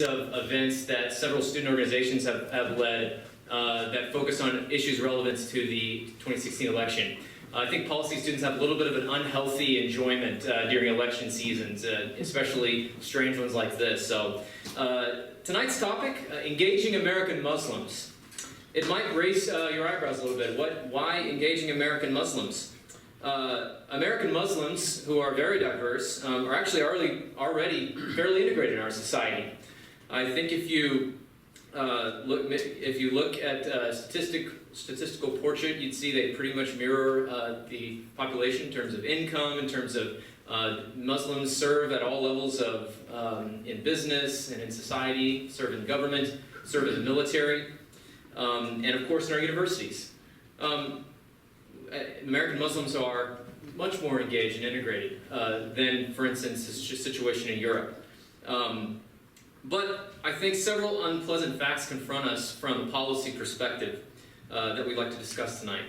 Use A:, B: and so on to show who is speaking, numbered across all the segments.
A: of events that several student organizations have led that focus on issues relevant to the 2016 election. I think policy students have a little bit of an unhealthy enjoyment during election seasons, especially strange ones like this. So tonight's topic, engaging American Muslims. It might raise your eyebrows a little bit. Why engaging American Muslims? American Muslims, who are very diverse, are actually already fairly integrated in our society. I think if you look at statistical portrait, you'd see they pretty much mirror the population in terms of income, in terms of Muslims serve at all levels of in business and in society, serve in government, serve in the military, and of course in our universities. American Muslims are much more engaged and integrated than, for instance, the situation in Europe. But I think several unpleasant facts confront us from a policy perspective that we'd like to discuss tonight.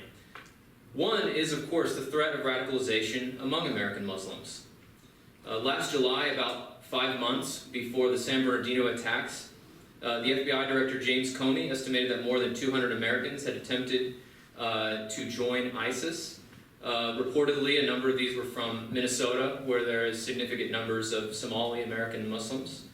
A: One is, of course, the threat of radicalization among American Muslims. Last July, about 5 months before the San Bernardino attacks, the FBI Director James Comey estimated that more than 200 Americans had attempted to join ISIS. Reportedly, a number of these were from Minnesota, where there is significant numbers of Somali American Muslims.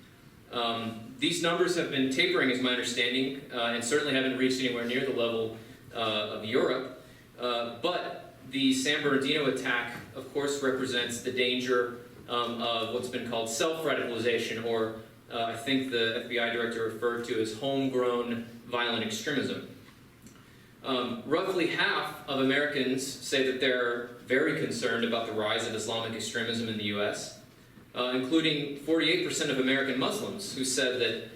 A: These numbers have been tapering, is my understanding, and certainly haven't reached anywhere near the level of Europe. But the San Bernardino attack, of course, represents the danger of what's been called self-radicalization, or I think the FBI director referred to as homegrown violent extremism. Roughly half of Americans say that they're very concerned about the rise of Islamic extremism in the U.S., including 48% of American Muslims who said that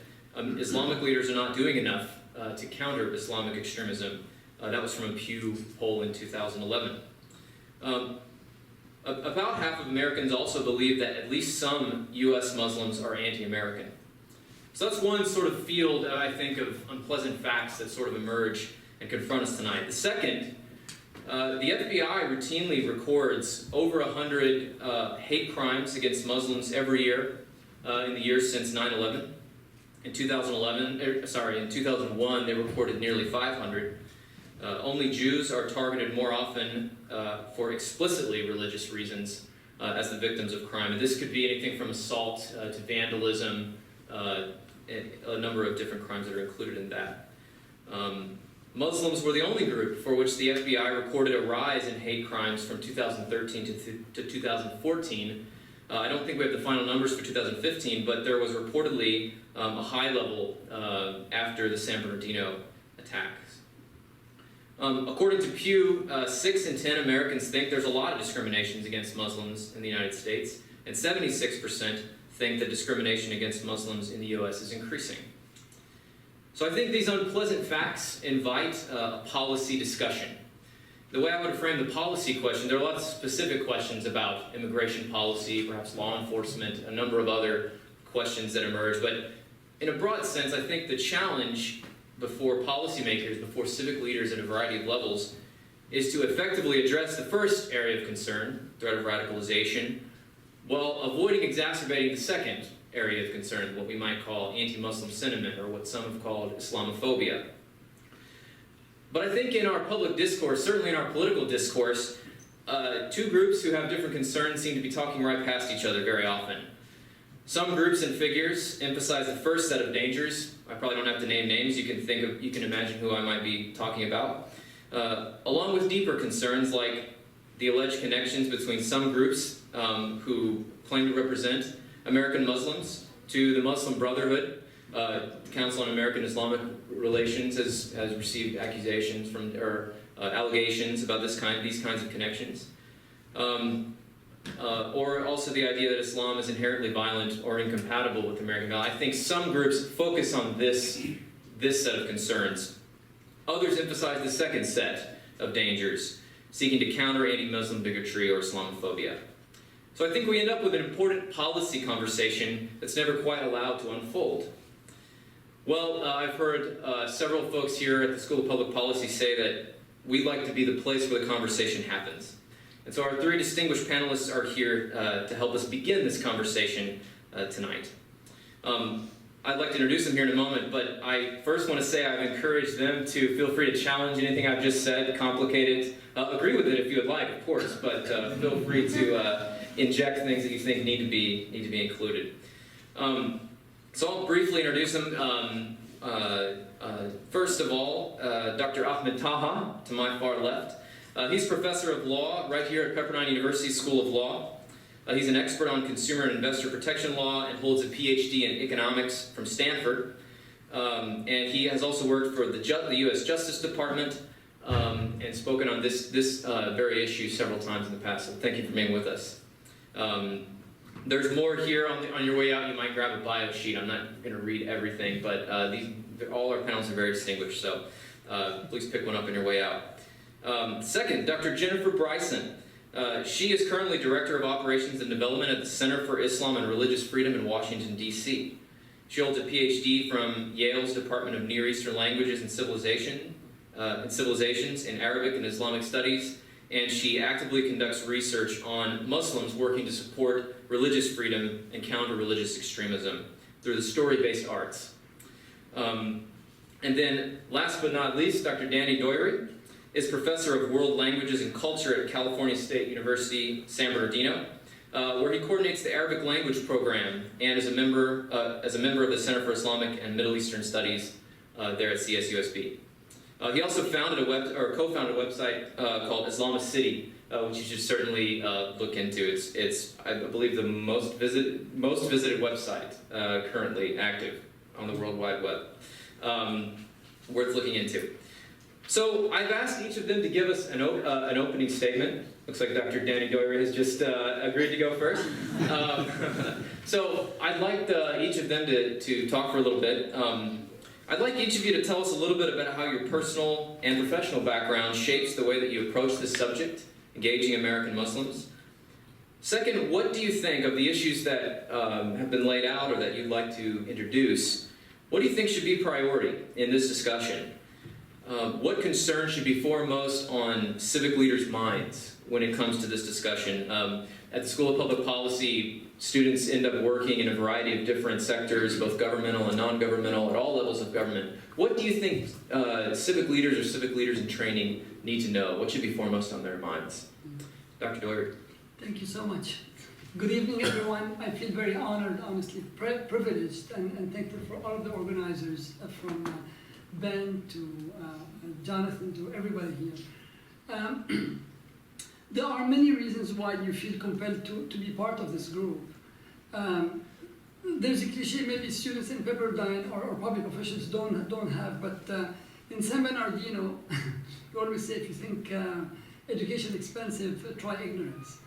A: Islamic leaders are not doing enough to counter Islamic extremism. That was from a Pew poll in 2011. About half of Americans also believe that at least some U.S. Muslims are anti-American. So that's one sort of field, I think, of unpleasant facts that sort of emerge and confront us tonight. The second, the FBI routinely records over 100 hate crimes against Muslims every year in the years since 9/11. In 2001, they reported nearly 500. Only Jews are targeted more often for explicitly religious reasons as the victims of crime. And this could be anything from assault to vandalism, a number of different crimes that are included in that. Muslims were the only group for which the FBI recorded a rise in hate crimes from 2013 to 2014. I don't think we have the final numbers for 2015, but there was reportedly a high level after the San Bernardino attacks. According to Pew, 6 in 10 Americans think there's a lot of discriminations against Muslims in the United States, and 76% think that discrimination against Muslims in the U.S. is increasing. So I think these unpleasant facts invite a policy discussion. The way I would frame the policy question, there are lots of specific questions about immigration policy, perhaps law enforcement, a number of other questions that emerge. But in a broad sense, I think the challenge before policymakers, before civic leaders at a variety of levels, is to effectively address the first area of concern, threat of radicalization, while avoiding exacerbating the second area of concern, what we might call anti-Muslim sentiment, or what some have called Islamophobia. But I think in our public discourse, certainly in our political discourse, two groups who have different concerns seem to be talking right past each other very often. Some groups and figures emphasize the first set of dangers. I probably don't have to name names. You can imagine who I might be talking about. Along with deeper concerns like the alleged connections between some groups who claim to represent American Muslims to the Muslim Brotherhood. Council on American Islamic Relations has received accusations from or allegations about these kinds of connections. Or also the idea that Islam is inherently violent or incompatible with American values. I think some groups focus on this set of concerns. Others emphasize the second set of dangers, seeking to counter anti-Muslim bigotry or Islamophobia. So I think we end up with an important policy conversation that's never quite allowed to unfold. Well, I've heard several folks here at the School of Public Policy say that we'd like to be the place where the conversation happens. And so our three distinguished panelists are here to help us begin this conversation tonight. I'd like to introduce them here in a moment, but I first want to say I've encouraged them to feel free to challenge anything I've just said, complicate it, agree with it if you would like, of course, but feel free to inject things that you think need to be included. So I'll briefly introduce them. First of all, Dr. Ahmed Taha, to my far left. He's professor of law right here at Pepperdine University School of Law. He's an expert on consumer and investor protection law and holds a PhD in economics from Stanford. And he has also worked for the U.S. Justice Department and spoken on this very issue several times in the past. So thank you for being with us. There's more here on your way out. You might grab a bio sheet. I'm not going to read everything, but all our panels are very distinguished, so please pick one up on your way out. Second, Dr. Jennifer Bryson. She is currently Director of Operations and Development at the Center for Islam and Religious Freedom in Washington, D.C. She holds a PhD from Yale's Department of Near Eastern Languages and Civilizations in Arabic and Islamic Studies, and she actively conducts research on Muslims working to support religious freedom and counter religious extremism through the story-based arts. And then, last but not least, Dr. Dany Doueiri is Professor of World Languages and Culture at California State University, San Bernardino, where he coordinates the Arabic Language Program and is a member of the Center for Islamic and Middle Eastern Studies there at CSUSB. He also co-founded a website called Islamicity, which you should certainly look into. It's I believe the most visited website currently active on the World Wide Web. Worth looking into. So I've asked each of them to give us an opening statement. Looks like Dr. Dany Doueiri has just agreed to go first. So I'd like each of them to talk for a little bit. I'd like each of you to tell us a little bit about how your personal and professional background shapes the way that you approach this subject, engaging American Muslims. Second, what do you think of the issues that have been laid out or that you'd like to introduce? What do you think should be priority in this discussion? What concerns should be foremost on civic leaders' minds when it comes to this discussion? At the School of Public Policy, students end up working in a variety of different sectors, both governmental and non-governmental, at all levels of government. What do you think civic leaders or civic leaders in training need to know? What should be foremost on their minds? Dr. Doueiri.
B: Thank you so much. Good evening, everyone. I feel very honored, honestly, privileged, and thankful for all of the organizers, from Ben to Jonathan to everybody here. There are many reasons why you feel compelled to be part of this group. There's a cliche maybe students in Pepperdine or public officials don't have, but in San Bernardino, you always say if you think education expensive, try ignorance.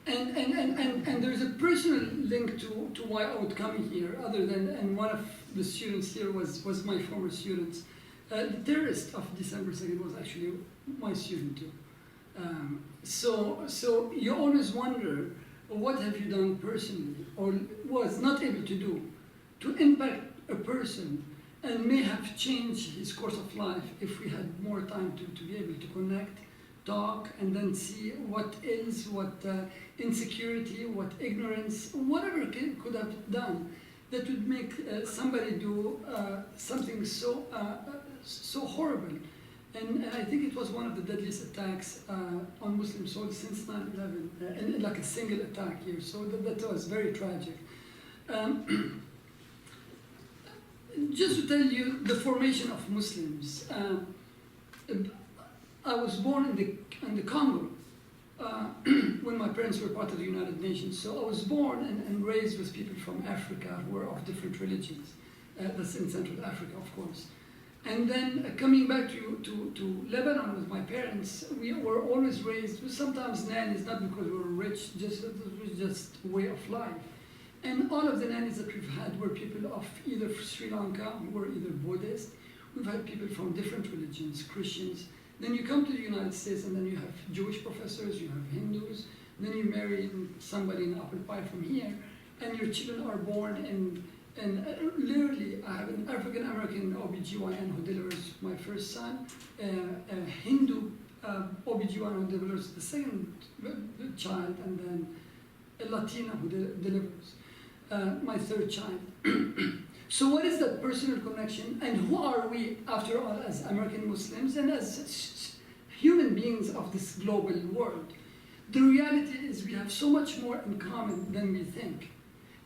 B: And there's a personal link to why I would come here, other than, and one of the students here was my former student. The terrorist of December 2nd was actually my student too. So you always wonder, what have you done personally, or was not able to do, to impact a person and may have changed his course of life if we had more time to be able to connect, talk, and then see what insecurity, what ignorance, whatever could have done that would make somebody do something so horrible. And I think it was one of the deadliest attacks on Muslim souls since 9/11, and like a single attack here. So that was very tragic. Just to tell you the formation of Muslims. I was born in the Congo when my parents were part of the United Nations. So I was born and raised with people from Africa who were of different religions. That's in Central Africa, of course. And then coming back to Lebanon with my parents, we were always raised with sometimes nannies, not because we were rich, it was just a way of life. And all of the nannies that we've had were people of either Sri Lanka, who were either Buddhist. We've had people from different religions, Christians. Then you come to the United States and then you have Jewish professors, you have Hindus, then you marry somebody in apple pie from here, and your children are born in, and literally I have an African American OBGYN who delivers my first son, a Hindu OBGYN who delivers the second child, and then a Latina who delivers. my third child. So what is that personal connection, and who are we, after all, as American Muslims and as human beings of this global world? The reality is we have so much more in common than we think.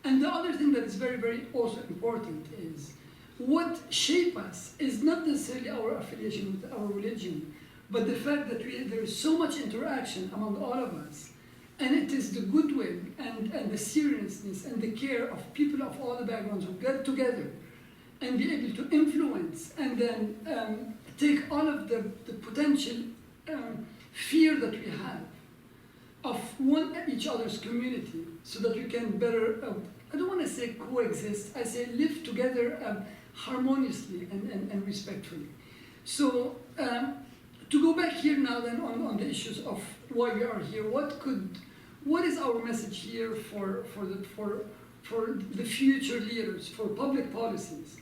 B: And the other thing that is very, very also important is what shapes us is not necessarily our affiliation with our religion, but the fact that there is so much interaction among all of us. And it is the goodwill and the seriousness and the care of people of all the backgrounds who get together and be able to influence and then take all of the potential fear that we have of each other's community so that we can better, I don't want to say coexist, I say live together harmoniously and respectfully. So to go back here now then on the issues of why we are here, what is our message here for the future leaders, for public policies?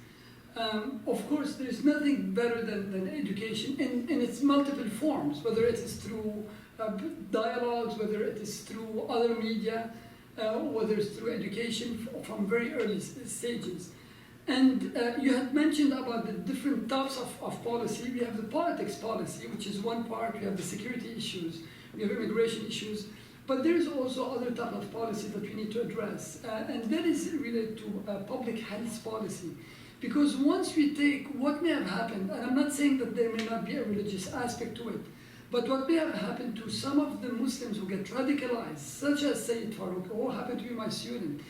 B: Of course, there's nothing better than education in its multiple forms, whether it is through dialogues, whether it is through other media, whether it's through education from very early stages. And you had mentioned about the different types of policy. We have the politics policy, which is one part. We have the security issues. We have immigration issues. But there is also other type of policy that we need to address. And that is related to public health policy. Because once we take what may have happened, and I'm not saying that there may not be a religious aspect to it, but what may have happened to some of the Muslims who get radicalized, such as Sayyid Farouk, who happened to be my student,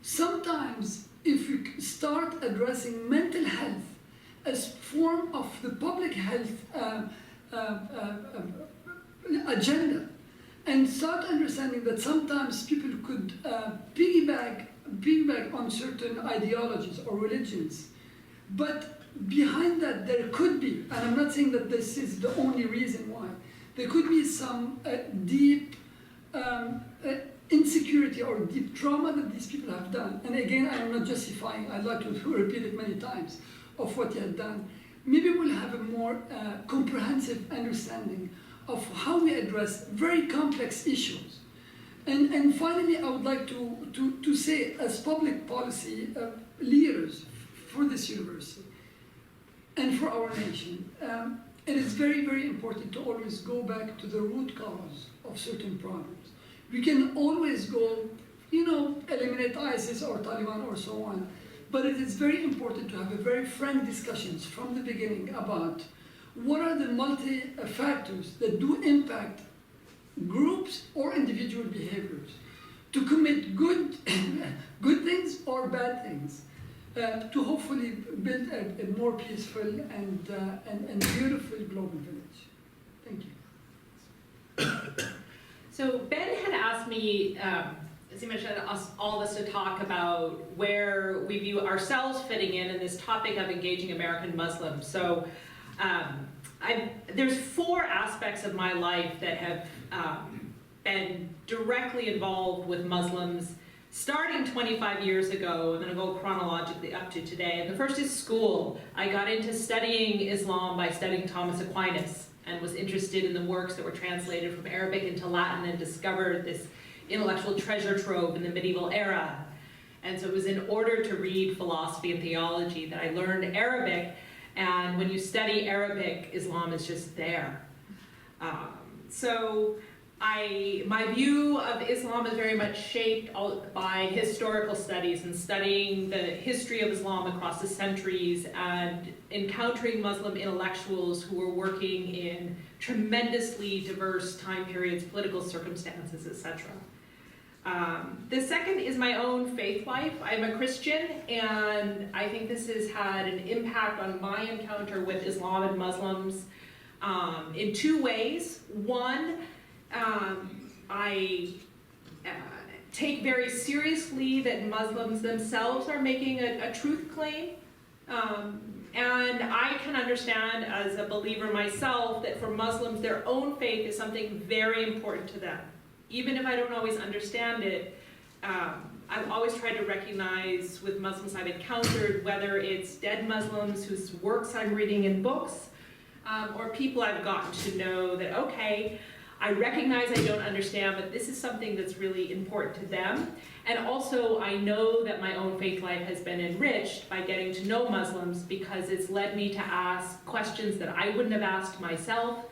B: sometimes if we start addressing mental health as form of the public health agenda, and start understanding that sometimes people could piggyback on certain ideologies or religions, but behind that there could be, and I'm not saying that this is the only reason why, there could be some deep insecurity or deep trauma that these people have done. And again, I am not justifying, I'd like to repeat it many times, of what they had done. Maybe we'll have a more comprehensive understanding of how we address very complex issues. And finally, I would like to say, as public policy leaders for this university and for our nation, it is very, very important to always go back to the root cause of certain problems. We can always go, eliminate ISIS or Taliban or so on, but it is very important to have a very frank discussions from the beginning about what are the multi-factors that do impact groups or individual behaviors to commit good things or bad things, to hopefully build a more peaceful and beautiful global village. Thank you.
C: So Ben had asked me, as he mentioned, all of us to talk about where we view ourselves fitting in this topic of engaging American Muslims. So there's 4 aspects of my life that have been directly involved with Muslims, starting 25 years ago. I'm going to go chronologically up to today. And the first is school. I got into studying Islam by studying Thomas Aquinas, and was interested in the works that were translated from Arabic into Latin, and discovered this intellectual treasure trove in the medieval era. And so it was in order to read philosophy and theology that I learned Arabic, and when you study Arabic, Islam is just there. My view of Islam is very much shaped by historical studies and studying the history of Islam across the centuries and encountering Muslim intellectuals who were working in tremendously diverse time periods, political circumstances, etc. The second is my own faith life. I'm a Christian, and I think this has had an impact on my encounter with Islam and Muslims in 2 ways. One, I take very seriously that Muslims themselves are making a truth claim. And I can understand as a believer myself that for Muslims, their own faith is something very important to them. Even if I don't always understand it, I've always tried to recognize with Muslims I've encountered, whether it's dead Muslims whose works I'm reading in books, or people I've gotten to know that, okay, I recognize I don't understand, but this is something that's really important to them. And also, I know that my own faith life has been enriched by getting to know Muslims because it's led me to ask questions that I wouldn't have asked myself.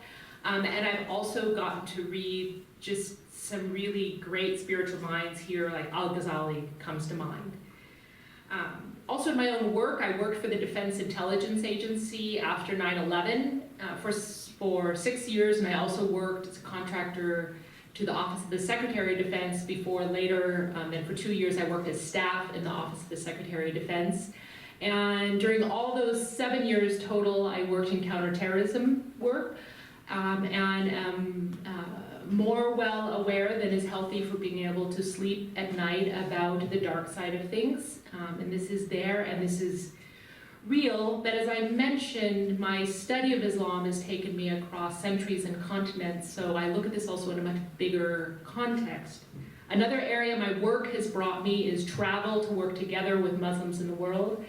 C: And I've also gotten to read just some really great spiritual minds here, like Al-Ghazali comes to mind. Also in my own work, I worked for the Defense Intelligence Agency after 9/11 for 6 years, and I also worked as a contractor to the Office of the Secretary of Defense before later, and for 2 years I worked as staff in the Office of the Secretary of Defense. And during all those 7 years total, I worked in counterterrorism work, and am more well aware than is healthy for being able to sleep at night about the dark side of things. And this is there, and this is real. But as I mentioned, my study of Islam has taken me across centuries and continents, so I look at this also in a much bigger context. Another area my work has brought me is travel to work together with Muslims in the world.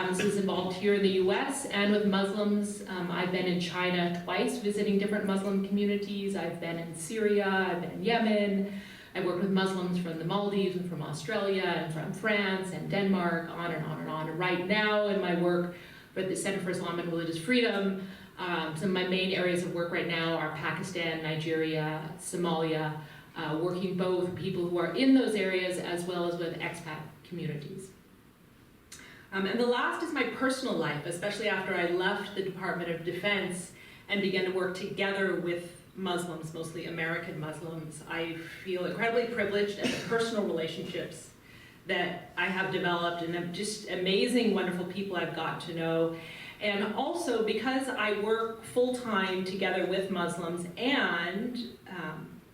C: This is involved here in the US and with Muslims. I've been in China twice visiting different Muslim communities. I've been in Syria, I've been in Yemen. I worked with Muslims from the Maldives and from Australia and from France and Denmark, on and on and on. And right now in my work for the Center for Islam and Religious Freedom, some of my main areas of work right now are Pakistan, Nigeria, Somalia, working both with people who are in those areas as well as with expat communities. And the last is my personal life, especially after I left the Department of Defense and began to work together with Muslims, mostly American Muslims. I feel incredibly privileged at the personal relationships that I have developed, and just amazing, wonderful people I've got to know. And also because I work full-time together with Muslims, and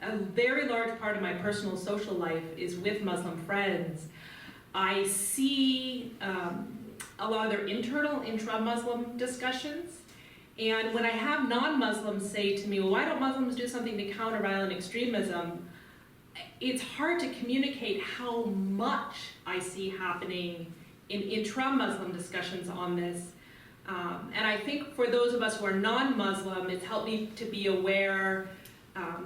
C: a very large part of my personal social life is with Muslim friends, I see a lot of their internal intra-Muslim discussions. And when I have non-Muslims say to me, well, why don't Muslims do something to counter violent extremism? It's hard to communicate how much I see happening in intra-Muslim discussions on this. And I think for those of us who are non-Muslim, it's helped me to be aware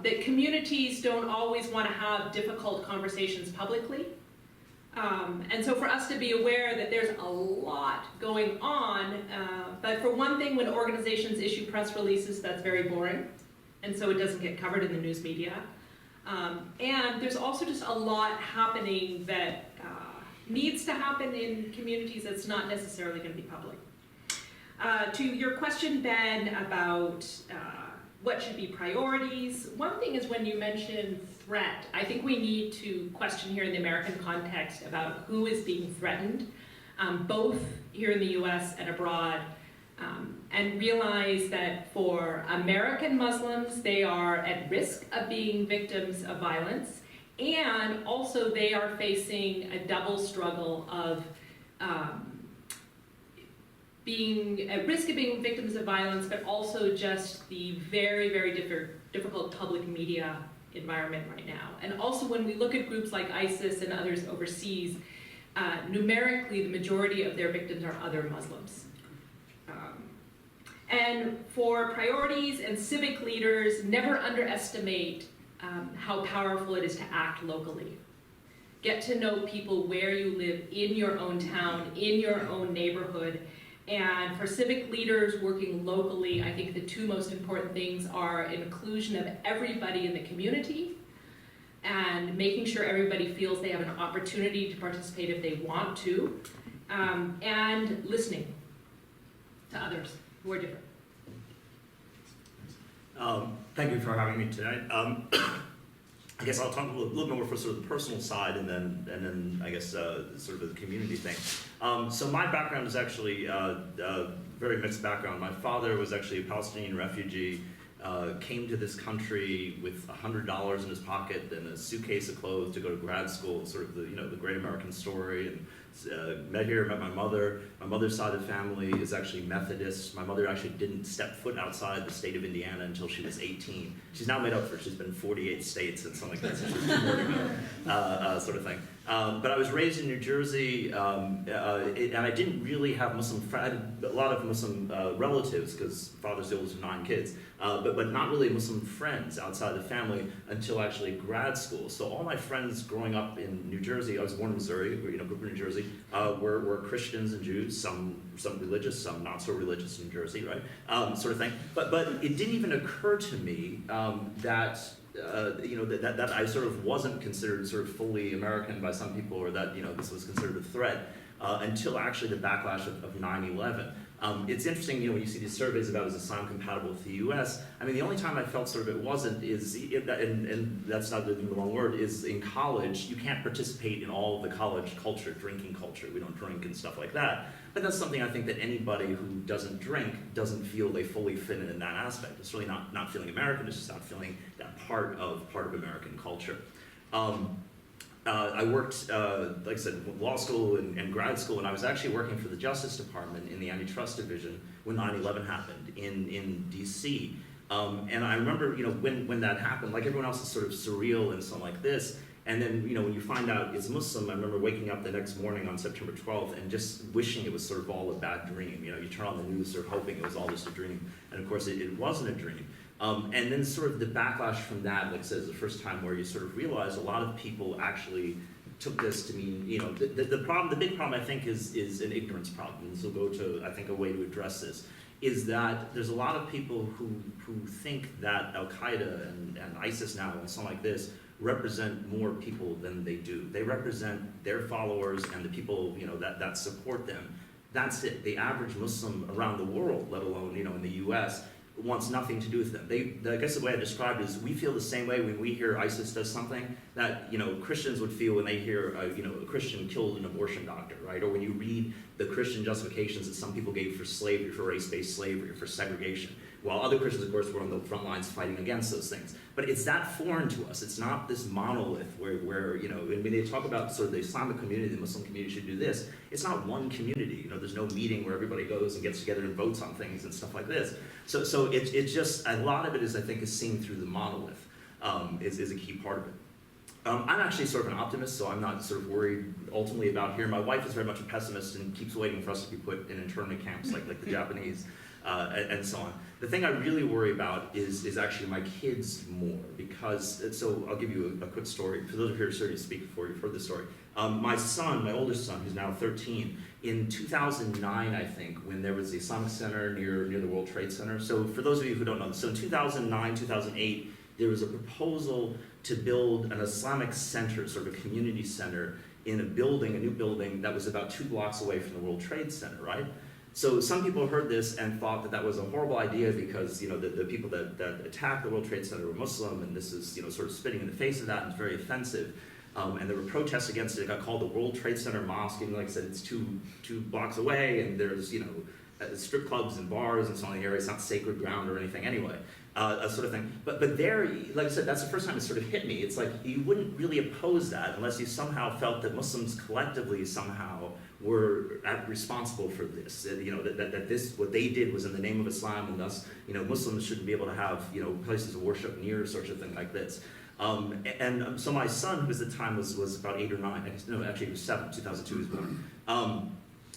C: that communities don't always want to have difficult conversations publicly. And so for us to be aware that there's a lot going on, but for one thing, when organizations issue press releases, that's very boring, and so it doesn't get covered in the news media. And there's also just a lot happening that needs to happen in communities that's not necessarily going to be public. To your question, Ben, about what should be priorities, one thing is when you mention threat, I think we need to question here in the American context about who is being threatened, both here in the US and abroad, and realize that for American Muslims, they are at risk of being victims of violence, and also they are facing a double struggle of being at risk of being victims of violence, but also just the very, very difficult public media environment right now. And also when we look at groups like ISIS and others overseas, numerically the majority of their victims are other Muslims. And for priorities and civic leaders, never underestimate how powerful it is to act locally. Get to know people where you live, in your own town, in your own neighborhood. And for civic leaders working locally, I think the two most important things are inclusion of everybody in the community and making sure everybody feels they have an opportunity to participate if they want to, and listening to others who are different.
D: Thank you for having me tonight. I guess I'll talk a little more for sort of the personal side, and then I guess sort of the community thing. So my background is actually a very mixed background. My father was actually a Palestinian refugee, came to this country with $100 in his pocket and a suitcase of clothes to go to grad school, sort of the great American story, and met my mother. My mother's side of the family is actually Methodist. My mother actually didn't step foot outside the state of Indiana until she was 18. She's now made up for it. She's been 48 states and something like that, so she's supporting sort of thing. But I was raised in New Jersey, and I didn't really have Muslim friends. I had a lot of Muslim relatives, because father's the oldest of 9 kids, but not really Muslim friends outside the family until actually grad school. So all my friends growing up in New Jersey, I was born in Missouri, grew up in New Jersey, were Christians and Jews, some religious, some not so religious in New Jersey, right? Sort of thing. But it didn't even occur to me that that I sort of wasn't considered sort of fully American by some people, or that this was considered a threat until actually the backlash of 9/11. It's interesting, when you see these surveys about is Islam compatible with the U.S. I mean, the only time I felt sort of it wasn't is, and that's not the wrong word, is in college. You can't participate in all of the college culture, drinking culture. We don't drink and stuff like that. But that's something I think that anybody who doesn't drink doesn't feel they fully fit in that aspect. It's really not feeling American. It's just not feeling that part of American culture. I worked, like I said, law school and grad school, and I was actually working for the Justice Department in the Antitrust Division when 9/11 happened in D.C. And I remember, when that happened, like everyone else, is sort of surreal and something like this. And then, when you find out it's Muslim, I remember waking up the next morning on September 12th and just wishing it was sort of all a bad dream. You turn on the news sort of hoping it was all just a dream. And of course, it wasn't a dream. And then sort of the backlash from that, like I said, is the first time where you sort of realize a lot of people actually took this to mean, the big problem I think is an ignorance problem. And this will go to, I think, a way to address this, is that there's a lot of people who think that Al-Qaeda and ISIS now and something like this represent more people than they do. They represent their followers and the people, that support them. That's it. The average Muslim around the world, let alone, in the US, wants nothing to do with them. I guess the way I described it is we feel the same way when we hear ISIS does something that Christians would feel when they hear a Christian killed an abortion doctor, right? Or when you read the Christian justifications that some people gave for slavery, for race-based slavery, or for segregation, while other Christians, of course, were on the front lines fighting against those things. But it's that foreign to us. It's not this monolith where when they talk about sort of the Islamic community, the Muslim community should do this. It's not one community. There's no meeting where everybody goes and gets together and votes on things and stuff like this. So it's just, a lot of it is, I think, is seen through the monolith, is a key part of it. I'm actually sort of an optimist, so I'm not sort of worried ultimately about here. My wife is very much a pessimist and keeps waiting for us to be put in internment camps like the Japanese and so on. The thing I really worry about is actually my kids more, because, so I'll give you a quick story. For those of you who are here to speak before you've heard this story. My son, my oldest son, who's now 13, in 2009, I think, when there was the Islamic Center near the World Trade Center. So for those of you who don't know, so in 2009, 2008, there was a proposal to build an Islamic center, sort of a community center, in a new building that was about 2 blocks away from the World Trade Center, right? So some people heard this and thought that was a horrible idea because the people that attacked the World Trade Center were Muslim, and this is sort of spitting in the face of that, and it's very offensive. And there were protests against it. It got called the World Trade Center Mosque, and like I said, it's two blocks away, and there's strip clubs and bars and so on in the area. It's not sacred ground or anything anyway, sort of thing. But there, like I said, that's the first time it sort of hit me. It's like you wouldn't really oppose that unless you somehow felt that Muslims collectively somehow were responsible for this. That this, what they did was in the name of Islam, and thus Muslims shouldn't be able to have places of worship near such a thing like this. So my son, who at the time was about 8 or 9, actually he was 7, 2002 he was born.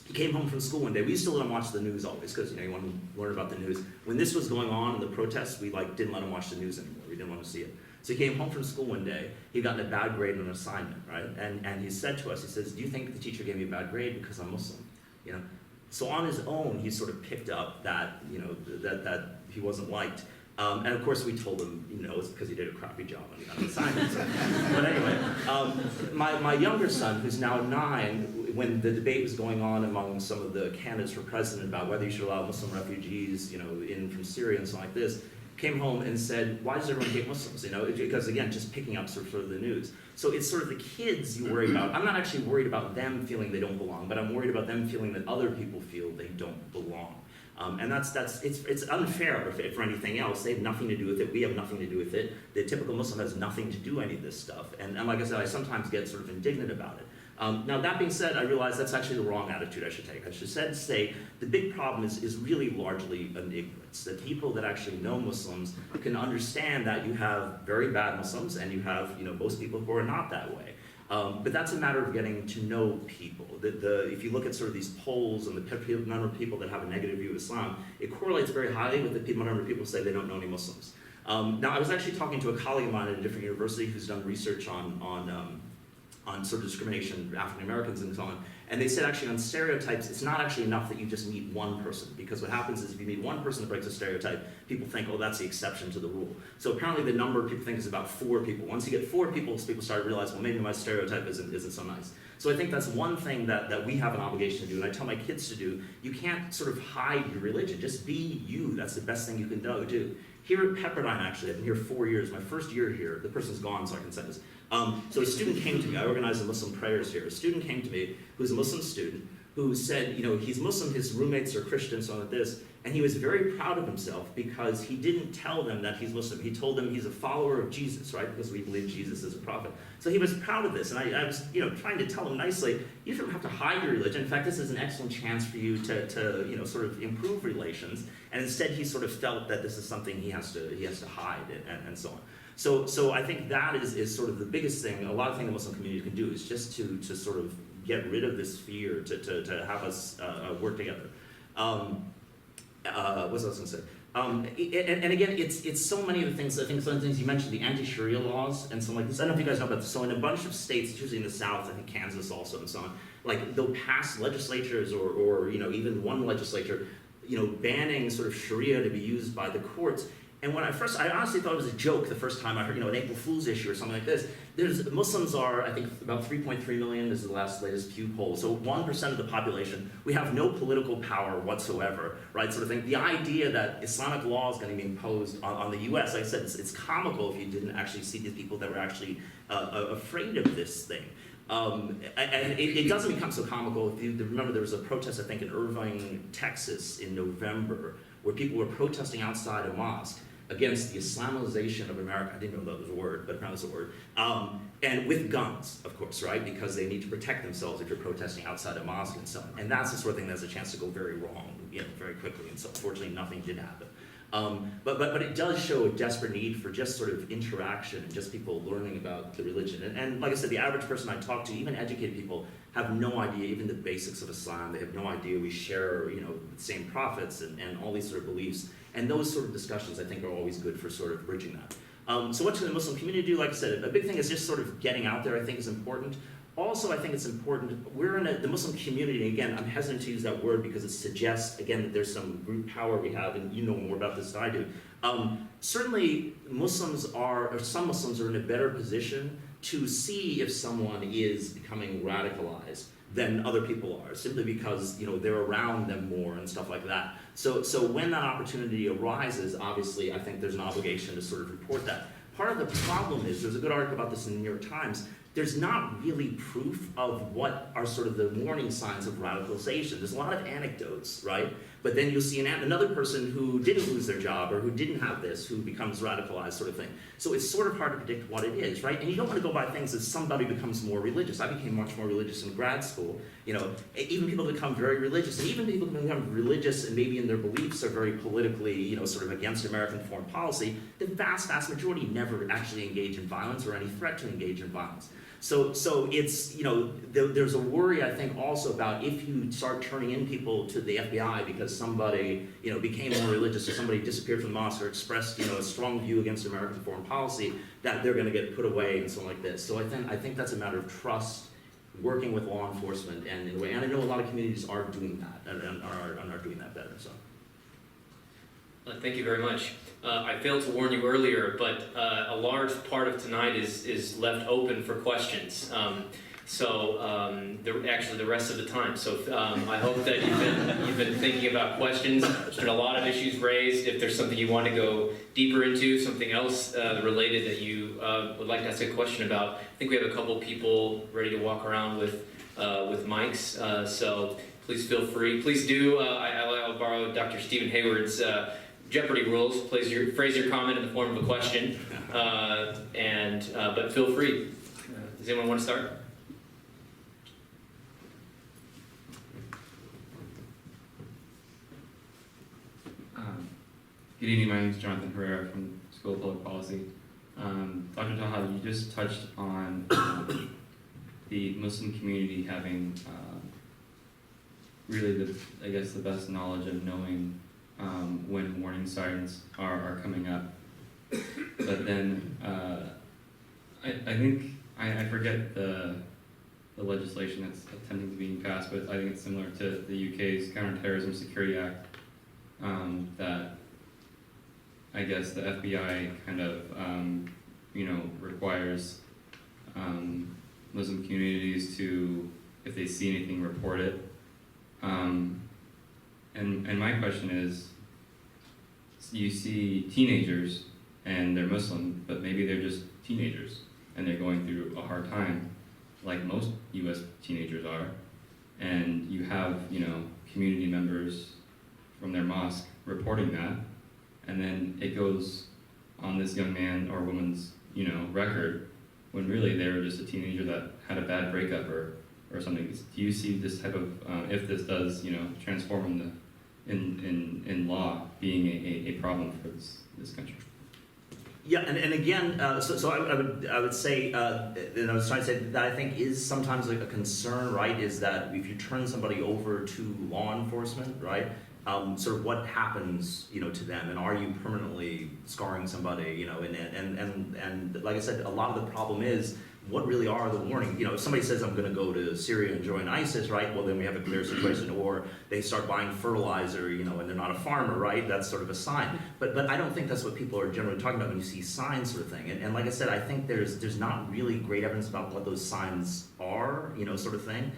D: He came home from school one day. We used to let him watch the news always, because you want to learn about the news. When this was going on in the protests, we didn't let him watch the news anymore. We didn't want to see it. So he came home from school one day. He'd gotten a bad grade on an assignment, right? And he said to us, he says, "Do you think the teacher gave me a bad grade because I'm Muslim?" So on his own, he sort of picked up that that he wasn't liked. And of course, we told him, it's because he did a crappy job on the assignment. But anyway, my younger son, who's now 9, when the debate was going on among some of the candidates for president about whether you should allow Muslim refugees, in from Syria and something like this, came home and said, "Why does everyone hate Muslims?" Because again, just picking up sort of the news. So it's sort of the kids you worry about. I'm not actually worried about them feeling they don't belong, but I'm worried about them feeling that other people feel they don't belong. And it's unfair for anything else. They have nothing to do with it. We have nothing to do with it. The typical Muslim has nothing to do with any of this stuff. And like I said, I sometimes get sort of indignant about it. Now that being said, I realize that's actually the wrong attitude I should take. I should say the big problem is really largely an ignorance. That people that actually know Muslims can understand that you have very bad Muslims and you have most people who are not that way. But that's a matter of getting to know people. If you look at sort of these polls and the number of people that have a negative view of Islam, it correlates very highly with the number of people who say they don't know any Muslims. Now, I was actually talking to a colleague of mine at a different university who's done research on sort of discrimination, African Americans and so on, and they said actually on stereotypes, it's not actually enough that you just meet one person, because what happens is if you meet one person that breaks a stereotype, people think, oh, that's the exception to the rule. So apparently the number people think is about 4 people. Once you get 4 people, people start to realize, well, maybe my stereotype isn't so nice. So I think that's one thing that we have an obligation to do, and I tell my kids to do. You can't sort of hide your religion, just be you. That's the best thing you can do. Here at Pepperdine, actually, I've been here 4 years. My first year here, the person's gone, so I can say this. So a student came to me. I organized the Muslim prayers here. A student came to me who's a Muslim student who said, he's Muslim, his roommates are Christian, so like this, and he was very proud of himself because he didn't tell them that he's Muslim. He told them he's a follower of Jesus, right? Because we believe Jesus is a prophet. So he was proud of this, and I was, trying to tell him nicely, you don't have to hide your religion. In fact, this is an excellent chance for you to sort of improve relations. And instead, he sort of felt that this is something he has to hide and so on. So I think that is sort of the biggest thing. A lot of things the Muslim community can do is just to sort of get rid of this fear, to have us work together. What was I going to say? And again, it's so many of the things. I think some of the things you mentioned, the anti-Sharia laws and something like this. I don't know if you guys know about this. So in a bunch of states, usually in the South, I think Kansas also and so on, like they'll pass legislatures or even one legislature, banning sort of Sharia to be used by the courts. And when I honestly thought it was a joke the first time I heard, an April Fool's issue or something like this. Muslims are, I think, about 3.3 million. This is the latest Pew poll. So 1% of the population. We have no political power whatsoever, right? Sort of thing. The idea that Islamic law is going to be imposed on the U.S., like I said, it's comical if you didn't actually see the people that were actually afraid of this thing. And it doesn't become so comical if you remember there was a protest, I think, in Irving, Texas in November, where people were protesting outside a mosque against the Islamization of America. I didn't know that was a word, but apparently it's a word. And with guns, of course, right? Because they need to protect themselves if you're protesting outside a mosque and so on. And that's the sort of thing that has a chance to go very wrong, very quickly. And so unfortunately, nothing did happen. But it does show a desperate need for just sort of interaction and just people learning about the religion. And like I said, the average person I talk to, even educated people, have no idea even the basics of Islam. They have no idea we share, the same prophets and all these sort of beliefs. And those sort of discussions, I think, are always good for sort of bridging that. So what should the Muslim community do? Like I said, a big thing is just sort of getting out there, I think, is important. Also, I think it's important, we're in the Muslim community, and again, I'm hesitant to use that word because it suggests, again, that there's some group power we have, and you know more about this than I do. Certainly, some Muslims are in a better position to see if someone is becoming radicalized than other people are, simply because they're around them more and stuff like that. So when that opportunity arises, obviously, I think there's an obligation to sort of report that. Part of the problem is, there's a good article about this in the New York Times, there's not really proof of what are sort of the warning signs of radicalization. There's a lot of anecdotes, right? But then you'll see another person who didn't lose their job or who didn't have this, who becomes radicalized, sort of thing. So it's sort of hard to predict what it is, right? And you don't want to go by things as somebody becomes more religious. I became much more religious in grad school. Even people become very religious, and even people who become religious and maybe in their beliefs are very politically, sort of against American foreign policy, the vast, vast majority never actually engage in violence or any threat to engage in violence. So it's, there's a worry, I think, also about if you start turning in people to the FBI because somebody, became more religious or somebody disappeared from the mosque or expressed, a strong view against American foreign policy, that they're going to get put away and something like this. So I think that's a matter of trust, working with law enforcement, and in a way, and I know a lot of communities are doing that and are doing that better. So.
A: Thank you very much. I failed to warn you earlier, but a large part of tonight is left open for questions. Actually the rest of the time. So I hope that you've been thinking about questions. There's been a lot of issues raised. If there's something you want to go deeper into, something else related that you would like to ask a question about, I think we have a couple people ready to walk around with mics. So please feel free. Please do. I'll borrow Dr. Stephen Hayward's Jeopardy rules. Phrase your comment in the form of a question, but feel free. Does anyone want to start?
E: Good evening. My name is Jonathan Herrera from School of Public Policy. Dr. Taha, you just touched on the Muslim community having really the best knowledge of knowing when warning signs are coming up. But then I think I forget the legislation that's attempting to be passed, but I think it's similar to the UK's Counterterrorism Security Act, that I guess the FBI kind of requires Muslim communities to, if they see anything, report it. And my question is, you see teenagers and they're Muslim, but maybe they're just teenagers and they're going through a hard time, like most U.S. teenagers are, and you have community members from their mosque reporting that, and then it goes on this young man or woman's record, when really they were just a teenager that had a bad breakup or something. Do you see this type of if this does transform in law being a problem for this country?
D: Yeah, and again, so I would say, and I was trying to say that I think is sometimes like a concern, right? Is that if you turn somebody over to law enforcement, right? Sort of what happens, to them, and are you permanently scarring somebody, and like I said, a lot of the problem is what really are the warnings. If somebody says I'm going to go to Syria and join ISIS, right? Well, then we have a clear situation. Or they start buying fertilizer, and they're not a farmer, right? That's sort of a sign. But I don't think that's what people are generally talking about when you see signs, sort of thing. And like I said, I think there's not really great evidence about what those signs are, sort of thing.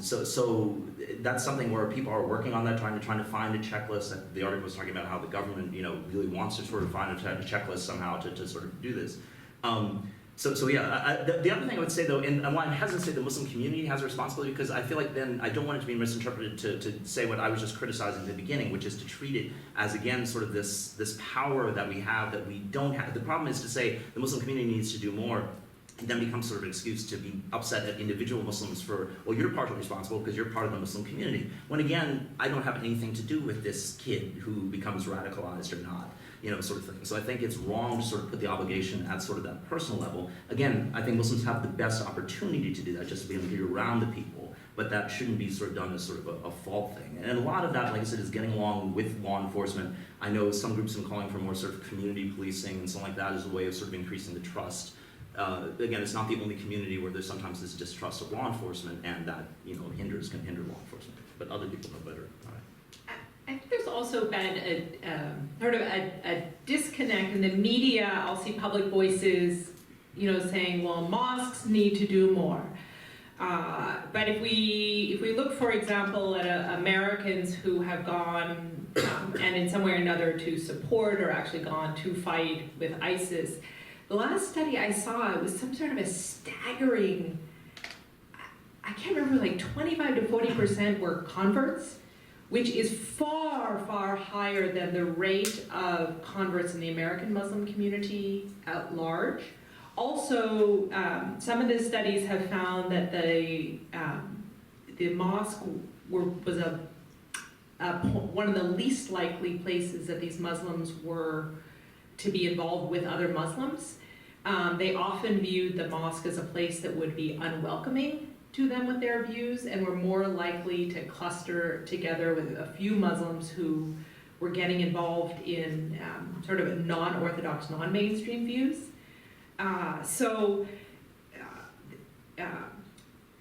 D: So that's something where people are working on that, trying to find a checklist. And the article was talking about how the government, really wants to sort of find a checklist somehow to sort of do this. So yeah, the other thing I would say though, and why I'm hesitant to say the Muslim community has a responsibility, because I feel like then I don't want it to be misinterpreted to say what I was just criticizing at the beginning, which is to treat it as, again, sort of this power that we have that we don't have. The problem is to say the Muslim community needs to do more, and then becomes sort of an excuse to be upset at individual Muslims for, well, you're partly responsible because you're part of the Muslim community. When again, I don't have anything to do with this kid who becomes radicalized or not. Sort of thing. So I think it's wrong to sort of put the obligation at sort of that personal level. Again, I think Muslims have the best opportunity to do that, just to be able to get around the people, but that shouldn't be sort of done as sort of a fault thing. And a lot of that, like I said, is getting along with law enforcement. I know some groups are calling for more sort of community policing and something like that as a way of sort of increasing the trust. Again, it's not the only community where there's sometimes this distrust of law enforcement, and that can hinder law enforcement. But other people know better.
C: I think there's also been a disconnect in the media. I'll see public voices, saying, well, mosques need to do more. But if we look, for example, at Americans who have gone and in some way or another to support or actually gone to fight with ISIS, the last study I saw, it was some sort of a staggering, I can't remember, like 25 to 40% were converts, which is far, far higher than the rate of converts in the American Muslim community at large. Also, some of the studies have found that the mosque was one of the least likely places that these Muslims were to be involved with other Muslims. They often viewed the mosque as a place that would be unwelcoming to them with their views, and were more likely to cluster together with a few Muslims who were getting involved in sort of non-orthodox, non-mainstream views.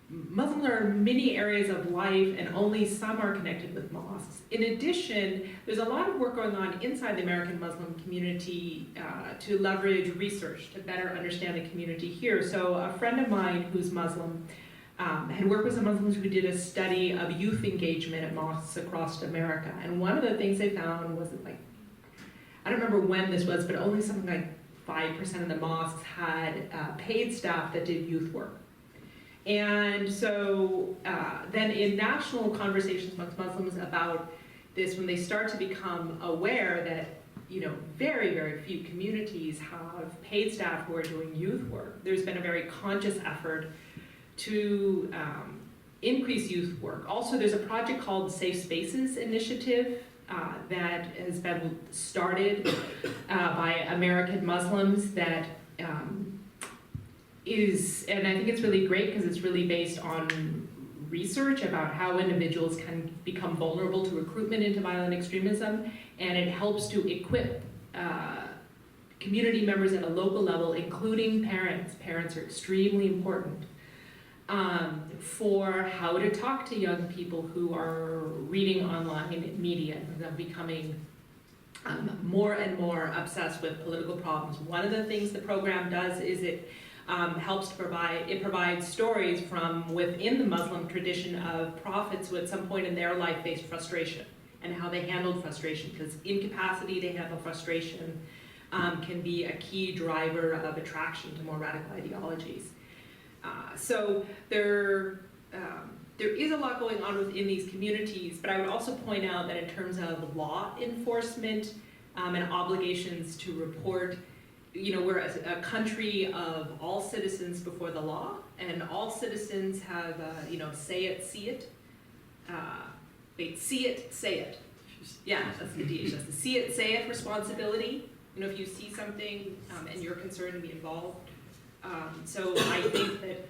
C: Muslims are in many areas of life, and only some are connected with mosques. In addition, there's a lot of work going on inside the American Muslim community to leverage research to better understand the community here. So a friend of mine who's Muslim had worked with some Muslims who did a study of youth engagement at mosques across America. And one of the things they found was that, I don't remember when this was, but only something like 5% of the mosques had paid staff that did youth work. And so then in national conversations amongst Muslims about this, when they start to become aware that very, very few communities have paid staff who are doing youth work, there's been a very conscious effort to increase youth work. Also, there's a project called the Safe Spaces Initiative that has been started by American Muslims that and I think it's really great because it's really based on research about how individuals can become vulnerable to recruitment into violent extremism, and it helps to equip community members at a local level, including parents. Parents are extremely important for how to talk to young people who are reading online media and becoming more and more obsessed with political problems. One of the things the program does is it provides stories from within the Muslim tradition of prophets who at some point in their life faced frustration and how they handled frustration, because incapacity to handle frustration can be a key driver of attraction to more radical ideologies. So there is a lot going on within these communities, but I would also point out that in terms of law enforcement and obligations to report, we're a country of all citizens before the law, and all citizens have, say it, see it. See it, say it. Yeah, that's the DH. That's the see it, say it responsibility. If you see something and you're concerned to be involved. So I think that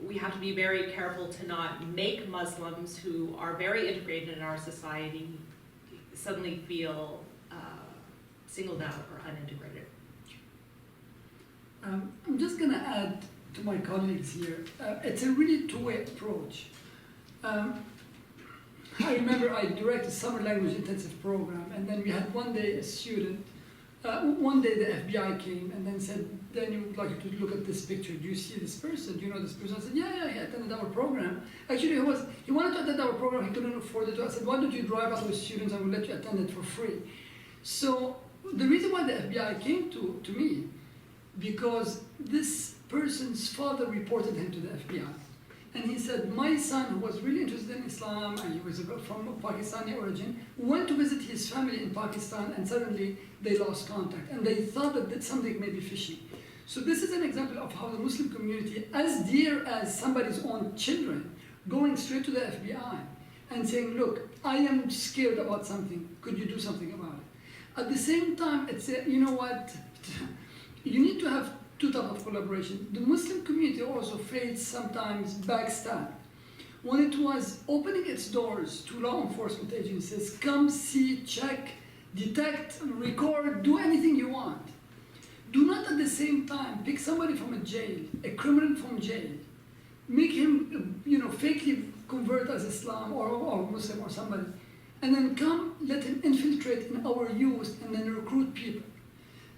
C: we have to be very careful to not make Muslims who are very integrated in our society suddenly feel singled out or unintegrated.
B: I'm just going to add to my colleagues here. It's a really two-way approach. I remember I directed a summer language intensive program, and then we had one day a student. One day the FBI came and then said, "Dany, would like you to look at this picture. Do you see this person? Do you know this person?" I said, yeah, he attended our program. Actually, he wanted to attend our program. He couldn't afford it. I said, "Why don't you drive us with students? I will let you attend it for free." So the reason why the FBI came to me, because this person's father reported him to the FBI. And he said, my son, who was really interested in Islam, and he was from Pakistani origin, went to visit his family in Pakistan, and suddenly they lost contact. And they thought that something may be fishy. So this is an example of how the Muslim community, as dear as somebody's own children, going straight to the FBI and saying, look, I am scared about something. Could you do something about it? At the same time, it's you know what? You need to have two types of collaboration. The Muslim community also faced sometimes backstab. When it was opening its doors to law enforcement agencies, come see, check, detect, record, do anything you want. Do not at the same time pick somebody from a jail, a criminal from jail, make him, fakely convert as Islam or Muslim or somebody, and then come let him infiltrate in our youth and then recruit people.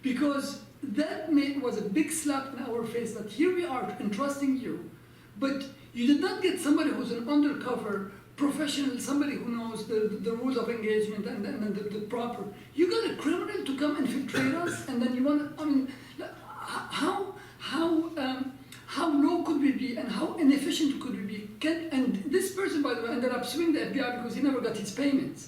B: Because that was a big slap in our face that here we are entrusting you, but you did not get somebody who's an undercover professional, somebody who knows the rules of engagement and the proper. You got a criminal to come infiltrate us, and then you want to, how low could we be and how inefficient could we be? And this person, by the way, ended up suing the FBI because he never got his payments.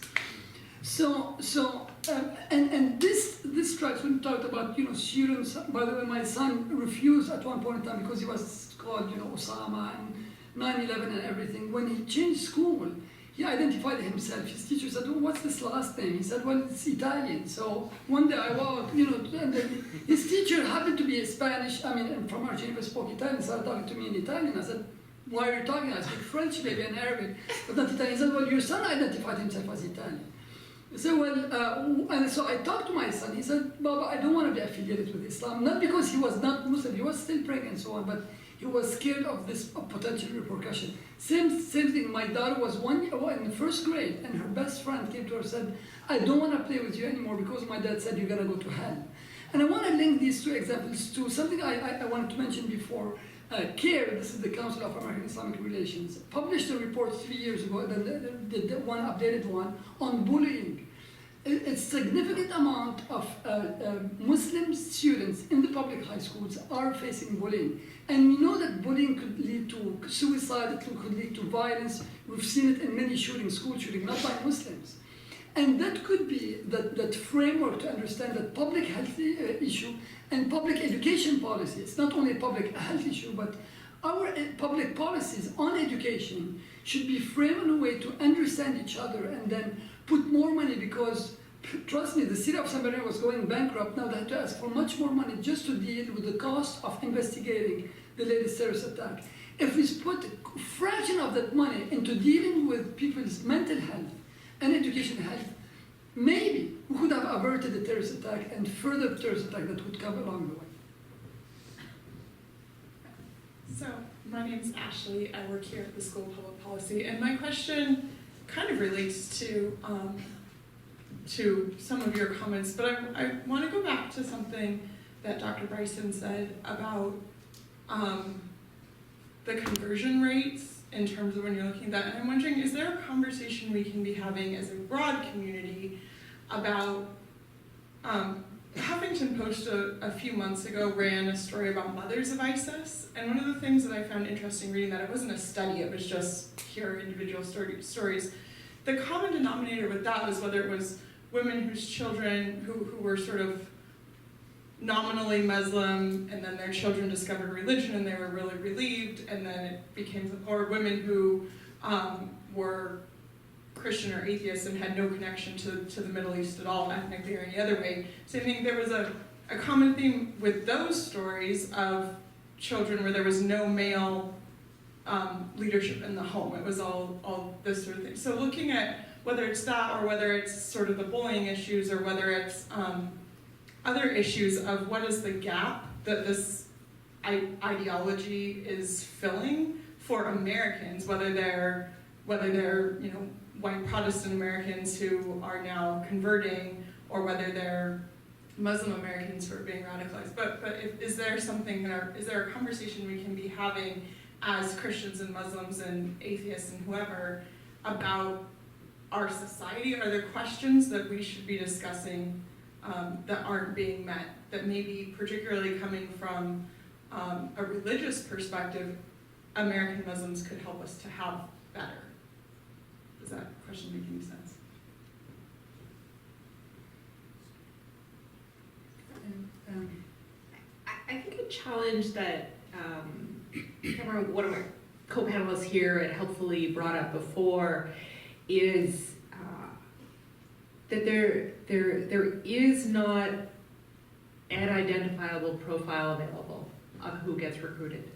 B: And this strikes when we talked about students. By the way, my son refused at one point in time because he was called Osama and 9/11 and everything. When he changed school, he identified himself. His teacher said, "Oh, what's this last name?" He said, "Well, it's Italian." So one day I walked, and then his teacher happened to be Spanish. From Argentina, spoke Italian. Started talking to me in Italian. I said, "Why are you talking?" I speak French, maybe, and Arabic, but not Italian. He said, "Well, your son identified himself as Italian." I said, and so I talked to my son. He said, "Baba, I don't want to be affiliated with Islam." Not because he was not Muslim, he was still praying and so on, but he was scared of this potential repercussion. Same thing, my daughter was in the first grade, and her best friend came to her and said, "I don't want to play with you anymore because my dad said you're going to go to hell." And I want to link these two examples to something I wanted to mention before. CARE, this is the Council of American Islamic Relations, published a report 3 years ago, the one updated one, on bullying. A significant amount of Muslim students in the public high schools are facing bullying. And we know that bullying could lead to suicide, it could lead to violence. We've seen it in many shootings, school shootings, not by Muslims. And that could be that framework to understand that public health issue and public education policy. It's not only a public health issue, but our public policies on education should be framed in a way to understand each other and then put more money, because Trust me, the city of San Bernardino was going bankrupt. Now they had to ask for much more money just to deal with the cost of investigating the latest terrorist attack. If we put a fraction of that money into dealing with people's mental health and education health, maybe we could have averted the terrorist attack and further terrorist attack that would come along the way.
F: So, my name's Ashley. I work here at the School of Public Policy, and my question kind of relates to some of your comments, but I want to go back to something that Dr. Bryson said about the conversion rates in terms of when you're looking at that. And I'm wondering, is there a conversation we can be having as a broad community about Huffington Post a few months ago ran a story about mothers of ISIS, and one of the things that I found interesting reading that, it wasn't a study, it was just pure individual stories. The common denominator with that was whether it was women whose children, who were sort of nominally Muslim, and then their children discovered religion and they were really relieved, and then it became, or women who were Christian or atheist and had no connection to the Middle East at all, ethnically or any other way. So I think there was a common theme with those stories of children where there was no male leadership in the home. It was all this sort of thing. So looking at whether it's that or whether it's sort of the bullying issues or whether it's other issues of what is the gap that this ideology is filling for Americans, whether they're white Protestant Americans who are now converting, or whether they're Muslim Americans who are being radicalized. But is there something, is there a conversation we can be having as Christians and Muslims and atheists and whoever about our society? Are there questions that we should be discussing that aren't being met, that maybe particularly coming from a religious perspective, American Muslims could help us to have better? Does that question make any sense?
C: I think a challenge that I can't remember one of my co-panelists here had helpfully brought up before is that there is not an identifiable profile available of who gets recruited.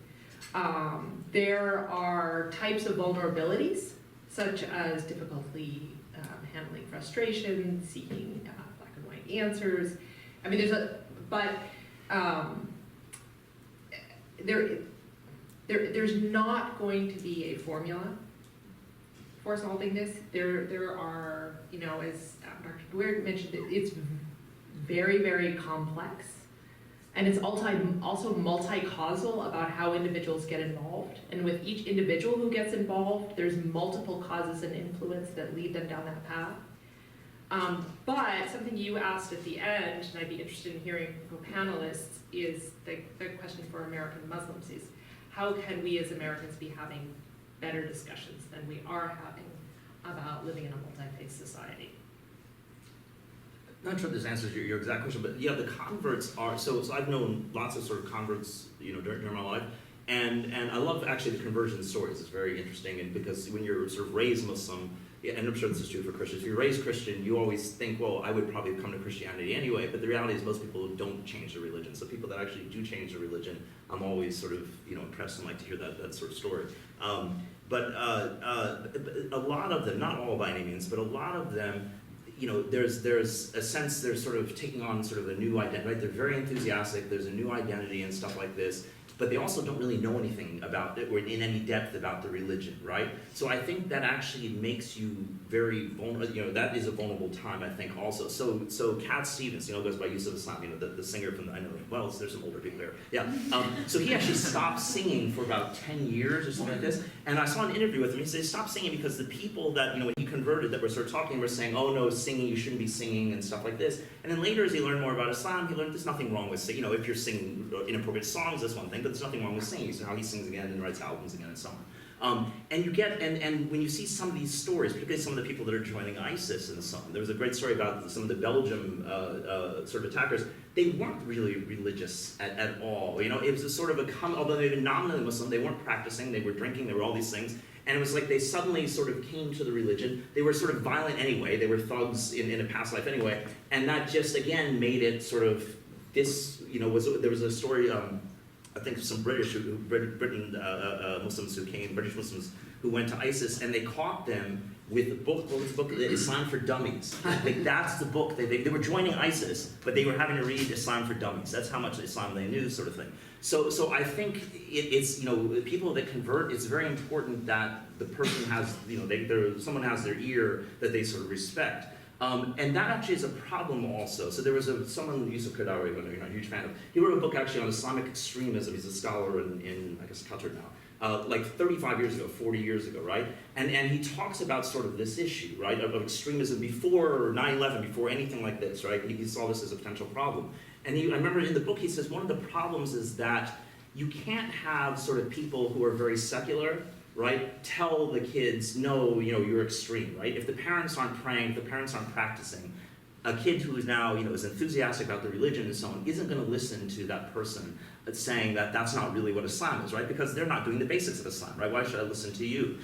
C: There are types of vulnerabilities, such as difficulty handling frustration, seeking black and white answers. I mean, there's not going to be a formula for solving this. There are, as Dr. Doueiri mentioned, it's very, very complex. And it's also multi-causal about how individuals get involved. And with each individual who gets involved, there's multiple causes and influence that lead them down that path. But something you asked at the end, and I'd be interested in hearing from panelists, is the question for American Muslims is, how can we as Americans be having better discussions than we are having about living in a multi-faith society?
D: Not sure if this answers your exact question, but yeah, the converts are, so I've known lots of sort of converts, during my life, and I love actually the conversion stories. It's very interesting, and because when you're sort of raised Muslim, and I'm sure this is true for Christians, if you're raised Christian, you always think, well, I would probably come to Christianity anyway, but the reality is most people don't change their religion. So people that actually do change their religion, I'm always sort of, impressed and like to hear that sort of story. But a lot of them, not all by any means, but a lot of them, there's a sense they're sort of taking on sort of a new identity, right? They're very enthusiastic, there's a new identity and stuff like this, but they also don't really know anything about it or in any depth about the religion, right? So I think that actually makes you very vulnerable, that is a vulnerable time, I think, also. So Cat Stevens, goes by Yusuf Islam, the singer from, I know, well, there's some older people there, yeah. So he actually stopped singing for about 10 years or something like this, and I saw an interview with him, he said, stop singing because the people that, when he converted that were sort of talking were saying, oh no, singing, you shouldn't be singing and stuff like this. And then later as he learned more about Islam, he learned there's nothing wrong with singing, if you're singing inappropriate songs, that's one thing, but there's nothing wrong with singing. So how he sings again and writes albums again and so on. And you get, and when you see some of these stories, particularly some of the people that are joining ISIS and so on, there was a great story about some of the Belgium sort of attackers. They weren't really religious at all. It was a sort of although they were nominally Muslim, they weren't practicing, they were drinking, there were all these things. and it was like they suddenly sort of came to the religion. They were sort of violent anyway. They were thugs in a past life anyway, and that just again made it sort of this. There was a story. I think some British Muslims who came, British Muslims who went to ISIS, and they caught them with the book. What was the book? Islam for Dummies. Like that's the book. They were joining ISIS, but they were having to read Islam for Dummies. That's how much Islam they knew, sort of thing. So I think it's people that convert. It's very important that the person has someone has their ear that they sort of respect. And that actually is a problem also. So there was someone, Yusuf Qaradawi, who I'm not a huge fan of, he wrote a book actually on Islamic extremism. He's a scholar in I guess, Qatar now, like 35 years ago, 40 years ago, right? And he talks about sort of this issue, right, of extremism before 9/11, before anything like this, right? He saw this as a potential problem. And I remember in the book he says one of the problems is that you can't have sort of people who are very secular, right, tell the kids, no, you're extreme, right? If the parents aren't praying, if the parents aren't practicing, a kid who is now, is enthusiastic about the religion and so on, isn't going to listen to that person that's saying that that's not really what Islam is, right? Because they're not doing the basics of Islam, right? Why should I listen to you?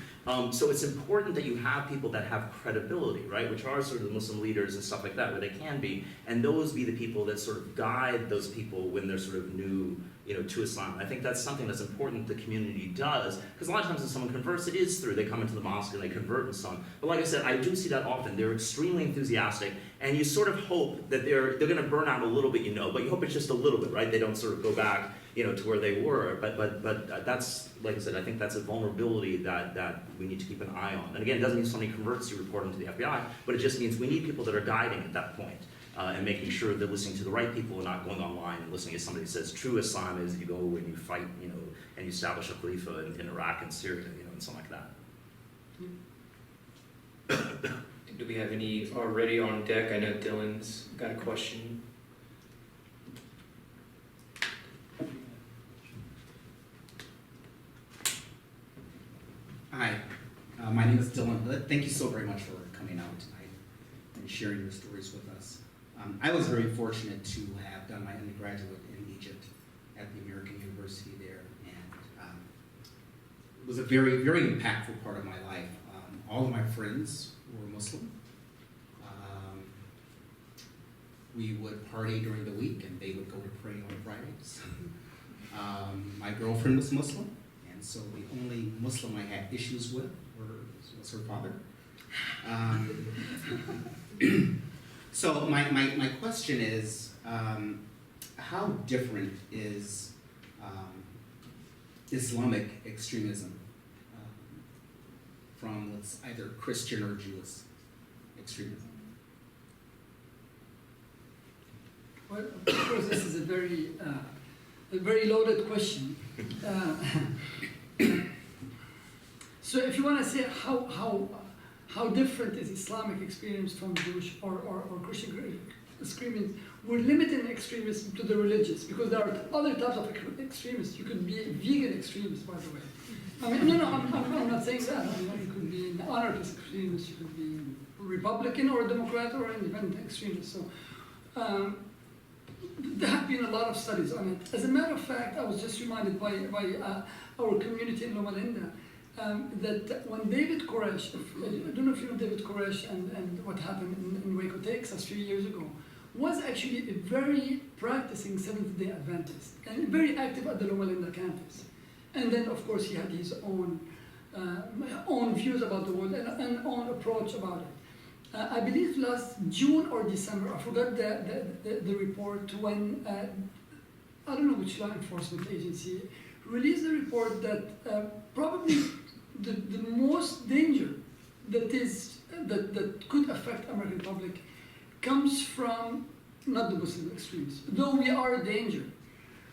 D: So it's important that you have people that have credibility, right? Which are sort of the Muslim leaders and stuff like that, where they can be, and those be the people that sort of guide those people when they're sort of new, to Islam. I think that's something that's important the community does, because a lot of times when someone converts, it is through, they come into the mosque and they convert and so on. But like I said, I do see that often. They're extremely enthusiastic, and you sort of hope that they're going to burn out a little bit, but you hope it's just a little bit, right? They don't sort of go back, to where they were. But that's, like I said, I think that's a vulnerability that we need to keep an eye on. And again, it doesn't mean somebody converts, you report them to the FBI, but it just means we need people that are guiding at that point. And making sure they're listening to the right people and not going online and listening to somebody who says true Islam is you go and you fight, and you establish a khalifa in Iraq and Syria, and something like that.
A: Do we have any already on deck? I know Dylan's got a question.
G: Hi, my name is Dylan Hood. Thank you so very much for coming out tonight and sharing your stories with us. I was very fortunate to have done my undergraduate in Egypt at the American University there, and it was a very, very impactful part of my life. All of my friends were Muslim. We would party during the week, and they would go to pray on Fridays. My girlfriend was Muslim, and so the only Muslim I had issues with was her father. So my question is, how different is Islamic extremism from what's either Christian or Jewish extremism?
B: Well, of course, this is a very loaded question. So if you want to say how different is Islamic experience from Jewish or Christian extremism, we're limiting extremism to the religious, because there are other types of extremists. You could be a vegan extremist, by the way. I mean, I'm not saying that. I mean, you could be an anarchist extremist, you could be Republican or a Democrat or independent extremist. So there have been a lot of studies on it. As a matter of fact, I was just reminded by our community in Loma Linda that when David Koresh, I don't know if you know David Koresh and what happened in Waco, Texas 3 years ago, was actually a very practicing Seventh-day Adventist and very active at the Loma Linda campus. And then, of course, he had his own views about the world and own approach about it. I believe last June or December, I forgot the report, when, I don't know which law enforcement agency, released a report that probably the most danger that could affect American public comes from not the Muslim extremists, though we are a danger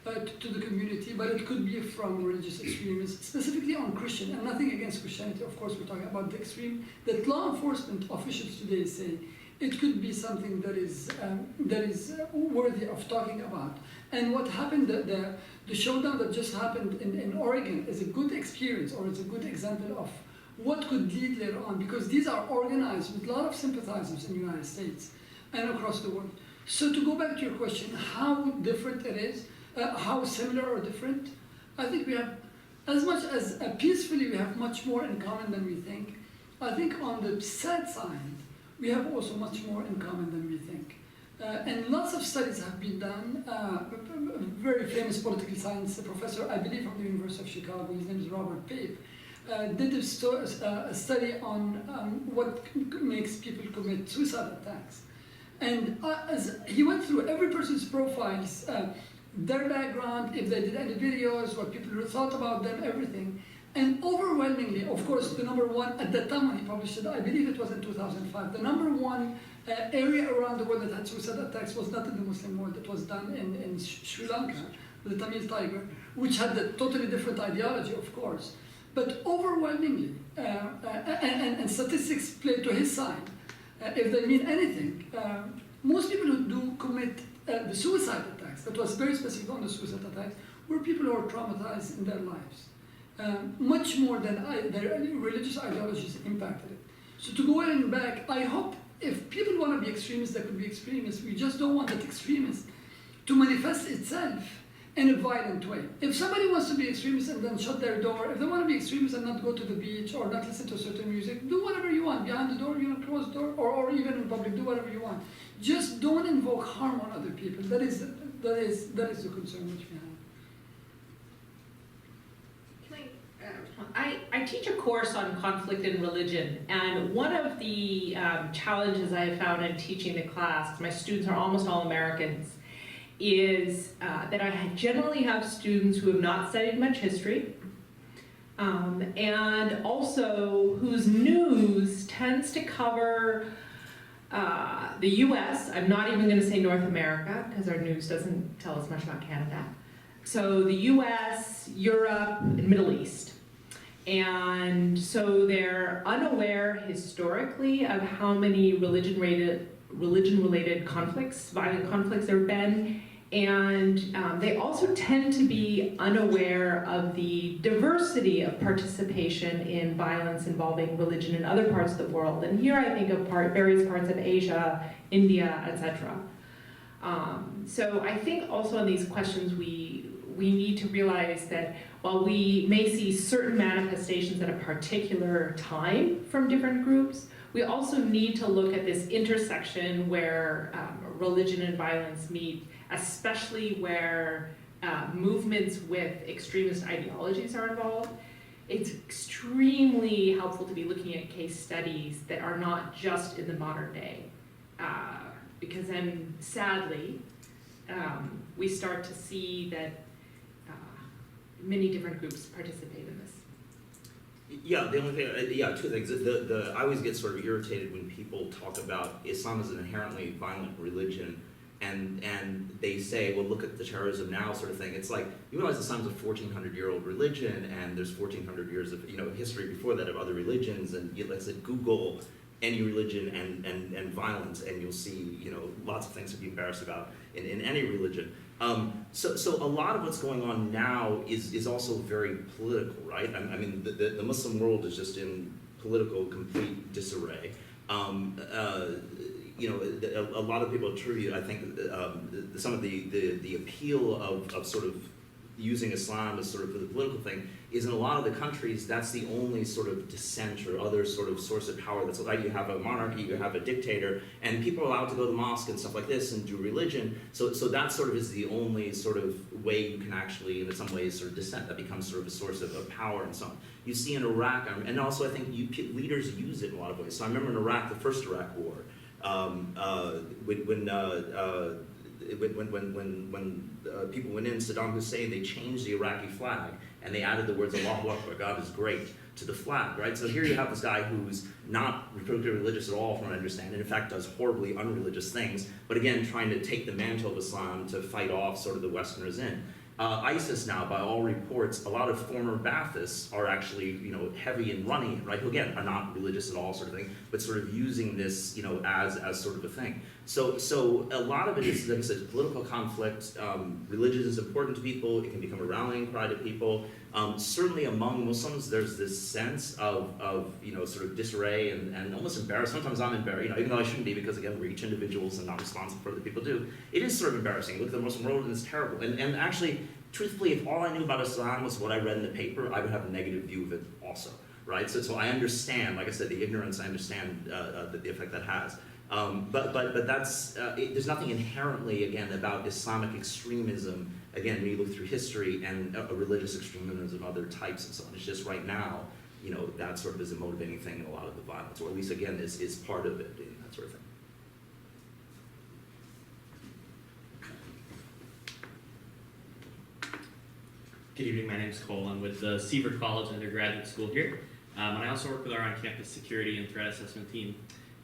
B: to the community, but it could be from religious extremists, specifically on Christian, and nothing against Christianity. Of course, we're talking about the extreme that law enforcement officials today say it could be something that is worthy of talking about. And what happened, the showdown that just happened in Oregon is a good experience, or it's a good example of what could lead later on, because these are organized with a lot of sympathizers in the United States and across the world. So to go back to your question, how different it is, how similar or different, I think we have as much as peacefully we have much more in common than we think, I think on the sad side, we have also much more in common than we think. And lots of studies have been done. A very famous political science professor, I believe from the University of Chicago, his name is Robert Pape, did a study on what makes people commit suicide attacks. And as he went through every person's profiles, their background, if they did any videos, what people thought about them, everything. And overwhelmingly, of course, the number one, at that time when he published it, I believe it was in 2005, the number one area around the world that had suicide attacks was not in the Muslim world. It was done in Sri Lanka, the Tamil Tiger, which had a totally different ideology, of course. But overwhelmingly, and statistics play to his side, if they mean anything, most people who do commit the suicide attacks, that was very specific on the suicide attacks, were people who are traumatized in their lives. Much more than their religious ideologies impacted it. So to go in back, I hope if people want to be extremists, they could be extremists. We just don't want that extremist to manifest itself in a violent way. If somebody wants to be extremist and then shut their door, if they want to be extremists and not go to the beach or not listen to certain music, do whatever you want. Behind the door, close the door, or even in public, do whatever you want. Just don't invoke harm on other people. That is the concern which we have.
C: I teach a course on conflict and religion, and one of the challenges I have found in teaching the class, my students are almost all Americans, is that I generally have students who have not studied much history, and also whose news tends to cover the US. I'm not even going to say North America, because our news doesn't tell us much about Canada. So the US, Europe, and Middle East. And so they're unaware historically of how many religion-related conflicts, violent conflicts there have been, and they also tend to be unaware of the diversity of participation in violence involving religion in other parts of the world. And here I think of various parts of Asia, India, etc. So I think also on these questions we need to realize that while we may see certain manifestations at a particular time from different groups, we also need to look at this intersection where religion and violence meet, especially where movements with extremist ideologies are involved. It's extremely helpful to be looking at case studies that are not just in the modern day, because then sadly, we start to see that many different groups participate in this.
D: Yeah, the only thing, two things. I always get sort of irritated when people talk about Islam as an inherently violent religion, and they say, well, look at the terrorism now sort of thing. It's like, you realize Islam's a 1,400-year-old religion, and there's 1,400 years of history before that of other religions, and let's say Google any religion and violence, and you'll see lots of things to be embarrassed about in any religion. So a lot of what's going on now is also very political, right? I mean, the Muslim world is just in political complete disarray. A lot of people attribute, I think, some of the appeal of sort of using Islam as sort of for the political thing is in a lot of the countries that's the only sort of dissent or other sort of source of power. That's like you have a monarchy, you have a dictator, and people are allowed to go to the mosque and stuff like this and do religion. So that sort of is the only sort of way you can actually, in some ways, sort of dissent. That becomes sort of a source of power and so on. You see in Iraq, and also I think leaders use it in a lot of ways. So I remember in Iraq, the first Iraq War, when people went in, Saddam Hussein, they changed the Iraqi flag and they added the words Allahu Akbar, God is great, to the flag, right? So here you have this guy who's not particularly religious at all, from what I understand, and in fact does horribly unreligious things, but again, trying to take the mantle of Islam to fight off sort of the Westerners in. ISIS now, by all reports, a lot of former Baathists are actually, heavy in running it, right? Who again are not religious at all, sort of thing, but sort of using this, as sort of a thing. So a lot of it is, like I said, political conflict. Religion is important to people. It can become a rallying cry to people. Certainly among Muslims, there's this sense of sort of disarray and almost embarrassment. Sometimes I'm embarrassed, even though I shouldn't be, because again, we're each individuals and not responsible for what other people do. It is sort of embarrassing. Look at the Muslim world and it's terrible. And actually, truthfully, if all I knew about Islam was what I read in the paper, I would have a negative view of it also, right? So I understand, like I said, the ignorance, I understand the effect that has. But that's, there's nothing inherently, again, about Islamic extremism, again, when you look through history, and a religious extremism of other types and so on. It's just right now, you know, that sort of is a motivating thing in a lot of the violence, or at least, again, is part of it, and that sort of thing.
H: Good evening, my name is Cole. I'm with the Civic College undergraduate school here, and I also work with our on-campus security and threat assessment team.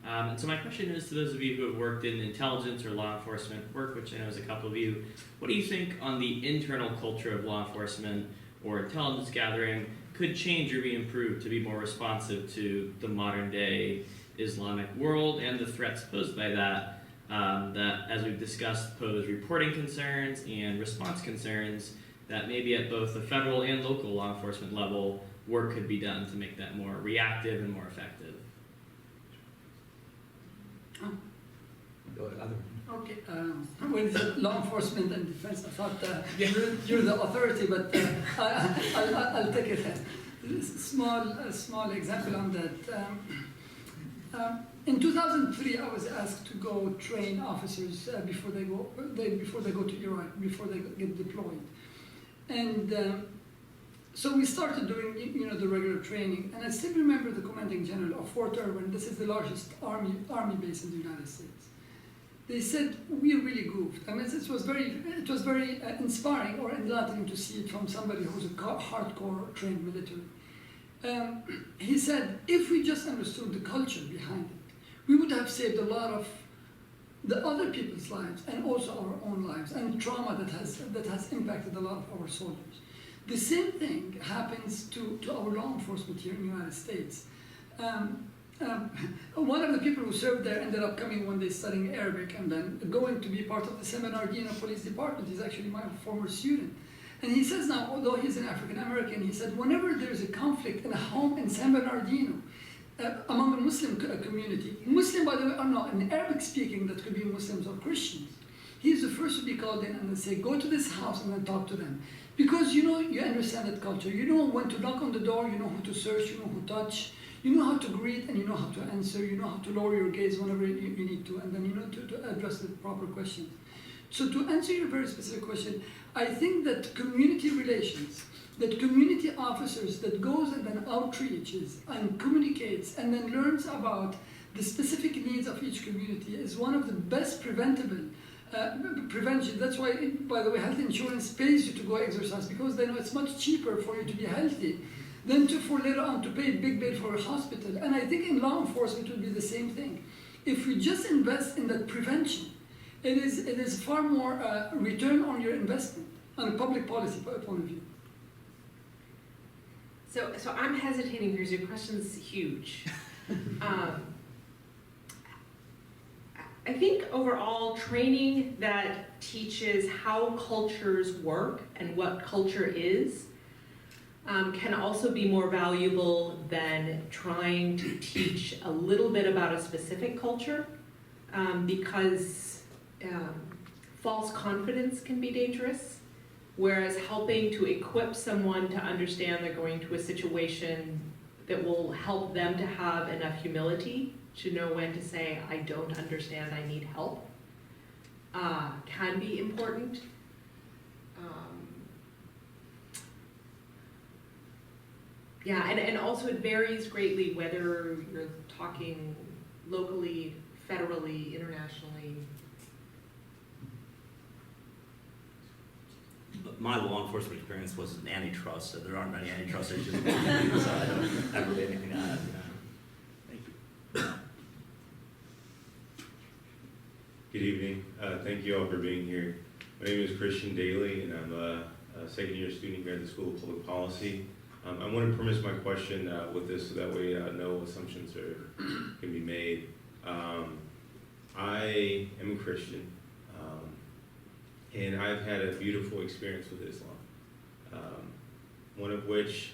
H: And so my question is to those of you who have worked in intelligence or law enforcement work, which I know is a couple of you, what do you think on the internal culture of law enforcement or intelligence gathering could change or be improved to be more responsive to the modern day Islamic world and the threats posed by that, that, as we've discussed, pose reporting concerns and response concerns that maybe at both the federal and local law enforcement level, work could be done to make that more reactive and more effective?
B: Okay, when law enforcement and defense, I thought you're the authority, but I'll take it. A small example on that. In 2003, I was asked to go train officers before they go to Iraq, before they get deployed, and so we started doing the regular training. And I still remember the commanding general of Fort Irwin. This is the largest army base in the United States. They said, we really goofed. I mean, it was very inspiring or enlightening to see it from somebody who's a hardcore trained military. He said, if we just understood the culture behind it, we would have saved a lot of the other people's lives and also our own lives, and trauma that has impacted a lot of our soldiers. The same thing happens to our law enforcement here in the United States. One of the people who served there ended up coming one day studying Arabic and then going to be part of the San Bernardino Police Department. He's actually my former student. And he says now, although he's an African American, he said whenever there's a conflict in a home in San Bernardino among a Muslim community, Muslim by the way, or no, an Arabic speaking, that could be Muslims or Christians, he's the first to be called in and they say, go to this house and then talk to them. Because you understand that culture. You know when to knock on the door, you know who to search, you know who to touch, you know how to greet, and you know how to answer, you know how to lower your gaze whenever you need to, and then you know to address the proper questions. So to answer your very specific question, I think that community relations, that community officers that goes and then outreaches and communicates and then learns about the specific needs of each community is one of the best preventable prevention. That's why, by the way, health insurance pays you to go exercise, because they know it's much cheaper for you to be healthy than for later on to pay a big bill for a hospital. And I think in law enforcement it would be the same thing. If we just invest in that prevention, it is far more return on your investment on a public policy point of view.
C: So I'm hesitating because your question's huge. I think overall training that teaches how cultures work and what culture is can also be more valuable than trying to teach a little bit about a specific culture, because false confidence can be dangerous, whereas helping to equip someone to understand they're going to a situation that will help them to have enough humility to know when to say, I don't understand, I need help, can be important. Yeah, and also it varies greatly whether you're talking locally, federally, internationally.
D: My law enforcement experience was antitrust, so there aren't many antitrust issues, so I don't have really anything to add. Thank you.
I: Good evening. Thank you all for being here. My name is Christian Daly, and I'm a second year student here at the School of Public Policy. I want to premise my question with this so that way no assumptions can be made. I am a Christian, and I've had a beautiful experience with Islam. One of which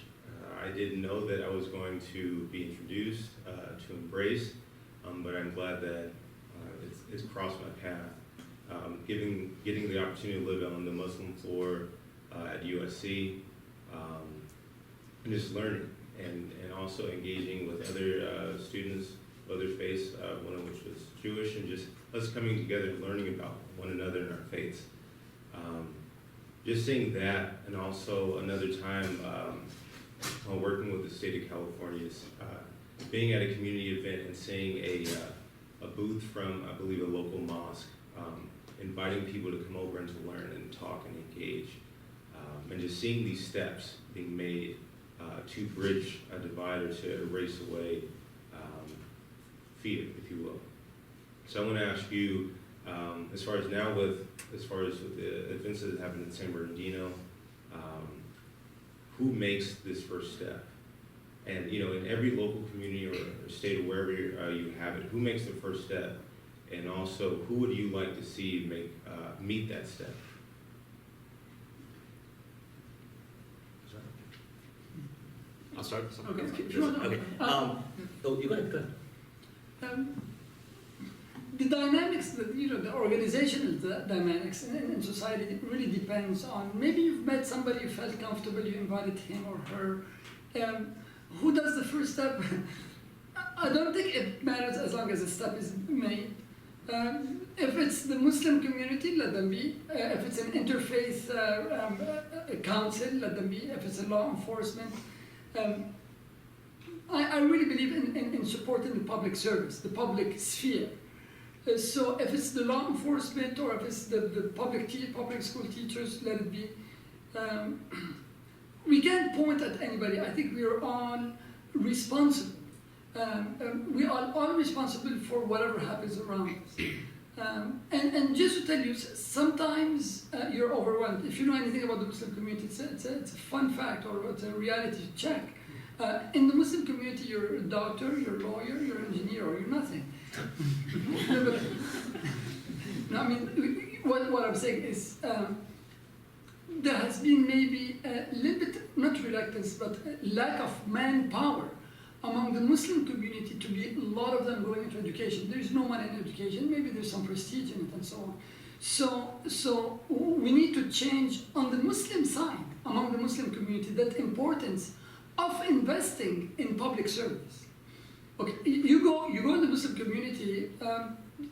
I: I didn't know that I was going to be introduced to embrace, but I'm glad that it's crossed my path. Getting the opportunity to live on the Muslim floor at USC, and just learning and also engaging with other students of other faiths, one of which was Jewish, and just us coming together, learning about one another and our faiths. Just seeing that, and also another time while working with the state of California, being at a community event and seeing a booth from, I believe, a local mosque, inviting people to come over and to learn and talk and engage, and just seeing these steps being made to bridge a divide or to erase away fear, if you will. So I want to ask you, as far as with the events that happened in San Bernardino, who makes this first step? And in every local community or state or wherever you have it, who makes the first step? And also, who would you like to see meet that step?
D: I'll start.
B: Okay, sure.
D: Okay. You go ahead.
B: The dynamics, the organizational dynamics in society, it really depends on, maybe you've met somebody, you felt comfortable, you invited him or her. Who does the first step? I don't think it matters as long as a step is made. If it's the Muslim community, let them be. If it's an interfaith council, let them be. If it's a law enforcement. I really believe in supporting the public service, the public sphere. So if it's the law enforcement or if it's the public school teachers, let it be. We can't point at anybody. I think we are all responsible. We are all responsible for whatever happens around us. And just to tell you, sometimes you're overwhelmed. If you know anything about the Muslim community, it's a fun fact or it's a reality check. In the Muslim community, you're a doctor, you're a lawyer, you're an engineer, or you're nothing. No, I mean, what I'm saying is there has been maybe a little bit, not reluctance, but lack of manpower among the Muslim community to be a lot of them going into education. There's no money in education, maybe there's some prestige in it and so on. So we need to change on the Muslim side, among the Muslim community, that importance of investing in public service. Okay, you go in the Muslim community,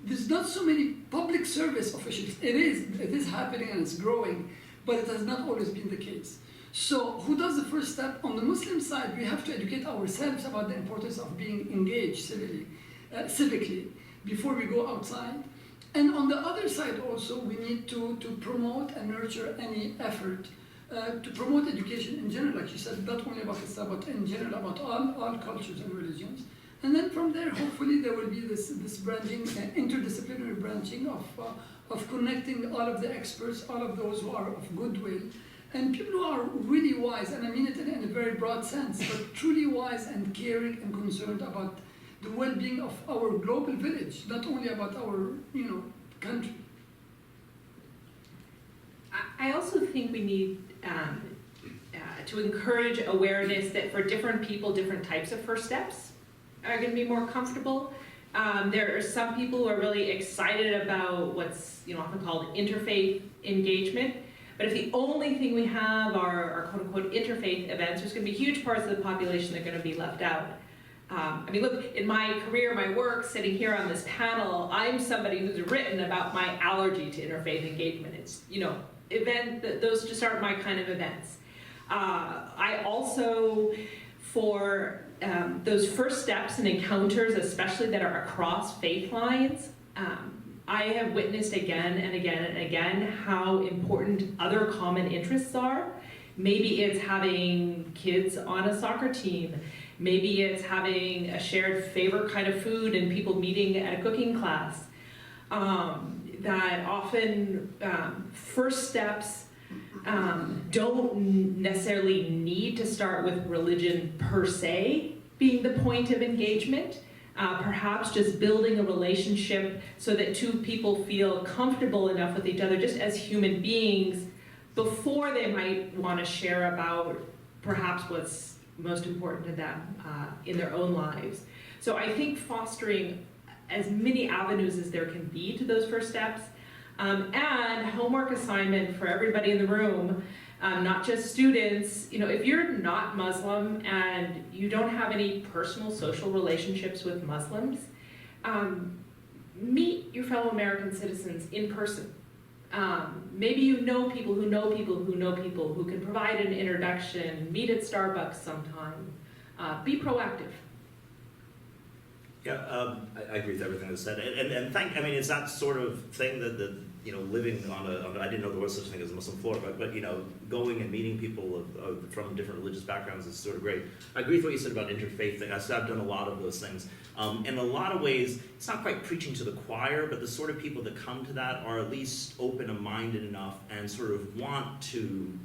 B: there's not so many public service officials. It is happening and it's growing, but it has not always been the case. So who does the first step? On the Muslim side, we have to educate ourselves about the importance of being engaged civically, before we go outside. And on the other side also, we need to promote and nurture any effort to promote education in general, like you said, not only about Islam, but in general about all cultures and religions. And then from there, hopefully, there will be this branching, interdisciplinary branching of connecting all of the experts, all of those who are of goodwill, and people who are really wise, and I mean it in a very broad sense, but truly wise and caring and concerned about the well-being of our global village, not only about our, country.
C: I also think we need to encourage awareness that for different people, different types of first steps are going to be more comfortable. There are some people who are really excited about what's often called interfaith engagement. But if the only thing we have are quote-unquote interfaith events, there's going to be huge parts of the population that are going to be left out. I mean, look, in my career, my work, sitting here on this panel, I'm somebody who's written about my allergy to interfaith engagement. It's, those just aren't my kind of events. I also, for those first steps and encounters, especially that are across faith lines, I have witnessed again and again and again how important other common interests are. Maybe it's having kids on a soccer team. Maybe it's having a shared favorite kind of food and people meeting at a cooking class. That often first steps don't necessarily need to start with religion per se being the point of engagement. Perhaps just building a relationship so that two people feel comfortable enough with each other just as human beings before they might want to share about perhaps what's most important to them in their own lives. So I think fostering as many avenues as there can be to those first steps, and homework assignment for everybody in the room, not just students. If you're not Muslim and you don't have any personal social relationships with Muslims, meet your fellow American citizens in person. Maybe you know people who know people who know people who can provide an introduction, meet at Starbucks sometime. Be proactive.
D: Yeah, I agree with everything that's said, and it's that sort of thing that living on I didn't know there was such a thing as a Muslim floor, but going and meeting people from different religious backgrounds is sort of great. I agree with what you said about interfaith thing. I've done a lot of those things. In a lot of ways, it's not quite preaching to the choir, but the sort of people that come to that are at least open and minded enough and sort of want to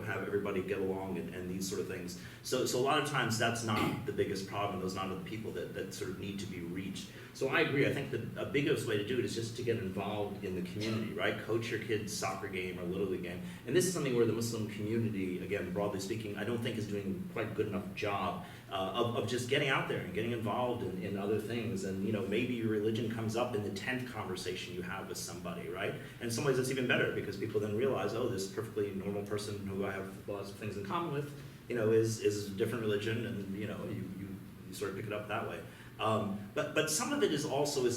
D: have everybody get along and these sort of things. So a lot of times that's not the biggest problem. Those are not the people that sort of need to be reached. So I agree. I think the biggest way to do it is just to get involved in the community, right? Coach your kid's soccer game or little league game. And this is something where the Muslim community, again, broadly speaking, I don't think is doing quite a good enough job of just getting out there and getting involved in other things. And maybe your religion comes up in the 10th conversation you have with somebody, right? And in some ways that's even better because people then realize, oh, this perfectly normal person who I have lots of things in common with, is a different religion, and you sort of pick it up that way. But some of it is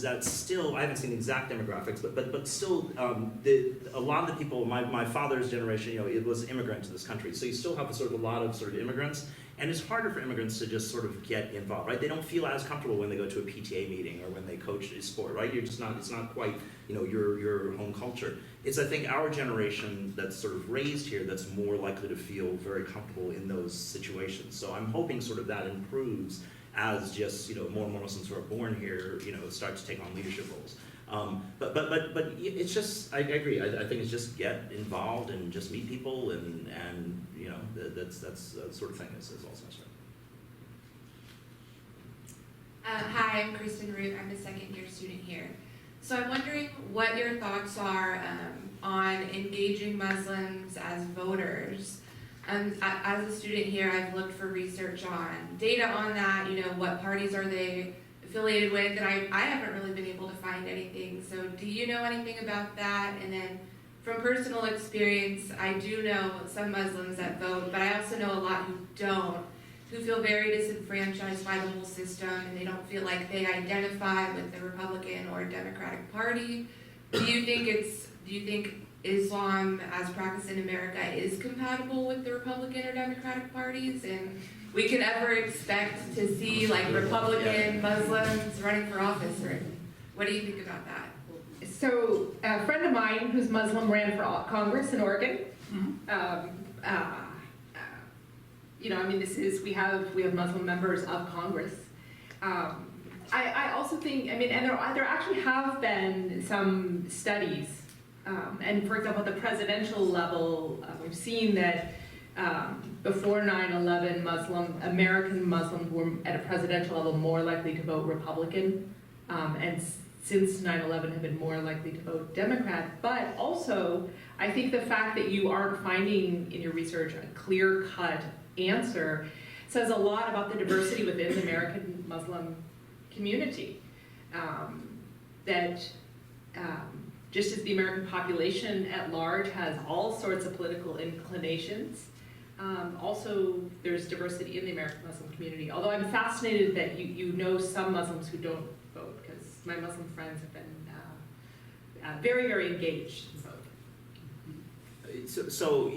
D: that still, I haven't seen the exact demographics, but still a lot of the people, my father's generation, it was immigrant to this country, so you still have a lot of immigrants, and it's harder for immigrants to just sort of get involved, right? They don't feel as comfortable when they go to a PTA meeting or when they coach a sport, right? It's not quite, your home culture. It's, I think, our generation that's sort of raised here that's more likely to feel very comfortable in those situations. So I'm hoping sort of that improves as just more and more Muslims who are born here, start to take on leadership roles. But it's just, I agree. I think it's just get involved and just meet people and that's the sort of thing is also necessary.
J: Hi, I'm Kristen Root. I'm a second-year student here. So I'm wondering what your thoughts are on engaging Muslims as voters. As a student here, I've looked for research on data on that, what parties are they affiliated with, and I haven't really been able to find anything. So do you know anything about that? And then from personal experience, I do know some Muslims that vote, but I also know a lot who don't, who feel very disenfranchised by the whole system, and they don't feel like they identify with the Republican or Democratic Party. Do you think Islam as practiced in America is compatible with the Republican or Democratic parties, and we can ever expect to see Republican Muslims running for office? Or what do you think about that?
C: So a friend of mine who's Muslim ran for Congress in Oregon. We have Muslim members of Congress. I also think, and there actually have been some studies. And for example, at the presidential level, we've seen that before 9/11, American Muslims were at a presidential level more likely to vote Republican, and since 9/11 have been more likely to vote Democrat. But also, I think the fact that you aren't finding in your research a clear-cut answer says a lot about the diversity within the American Muslim community. Just as the American population at large has all sorts of political inclinations, also there's diversity in the American Muslim community. Although I'm fascinated that you know some Muslims who don't vote, because my Muslim friends have been very, very engaged in voting.
D: So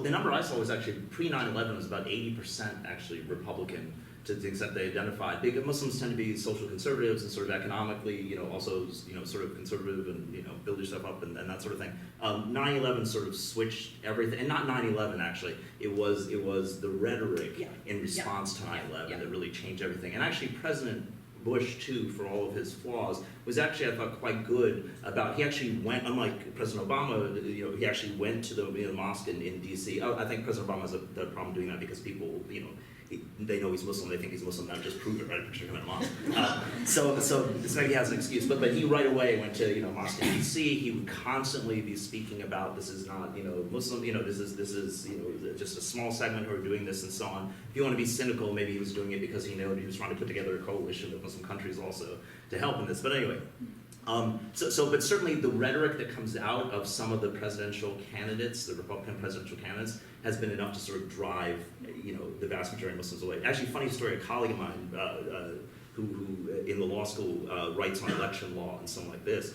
D: the number I saw was actually pre-9/11 was about 80% actually Republican, to the extent they identified. Because Muslims tend to be social conservatives and sort of economically, also, sort of conservative and, build yourself up and that sort of thing. 9/11 sort of switched everything, and not 9/11 actually, it was the rhetoric in response to 9/11 that really changed everything. And actually President Bush, too, for all of his flaws, was actually, I thought, quite good about, he actually went, unlike President Obama, he actually went to the mosque in D.C. I think President Obama has a problem doing that because people, they know he's Muslim, they think he's Muslim, now just prove it, right, particularly in a mosque. so this maybe has an excuse, but he right away went to, you know, Moscow, D.C. He would constantly be speaking about this is not, you know, Muslim, you know, this is you know, just a small segment who are doing this and so on. If you want to be cynical, maybe he was doing it because he knew he was trying to put together a coalition of Muslim countries also to help in this. But anyway, but certainly the rhetoric that comes out of some of the presidential candidates, the Republican presidential candidates, has been enough to sort of drive, you know, the vast majority of Muslims away. Actually, funny story, a colleague of mine who in the law school writes on election law and something like this,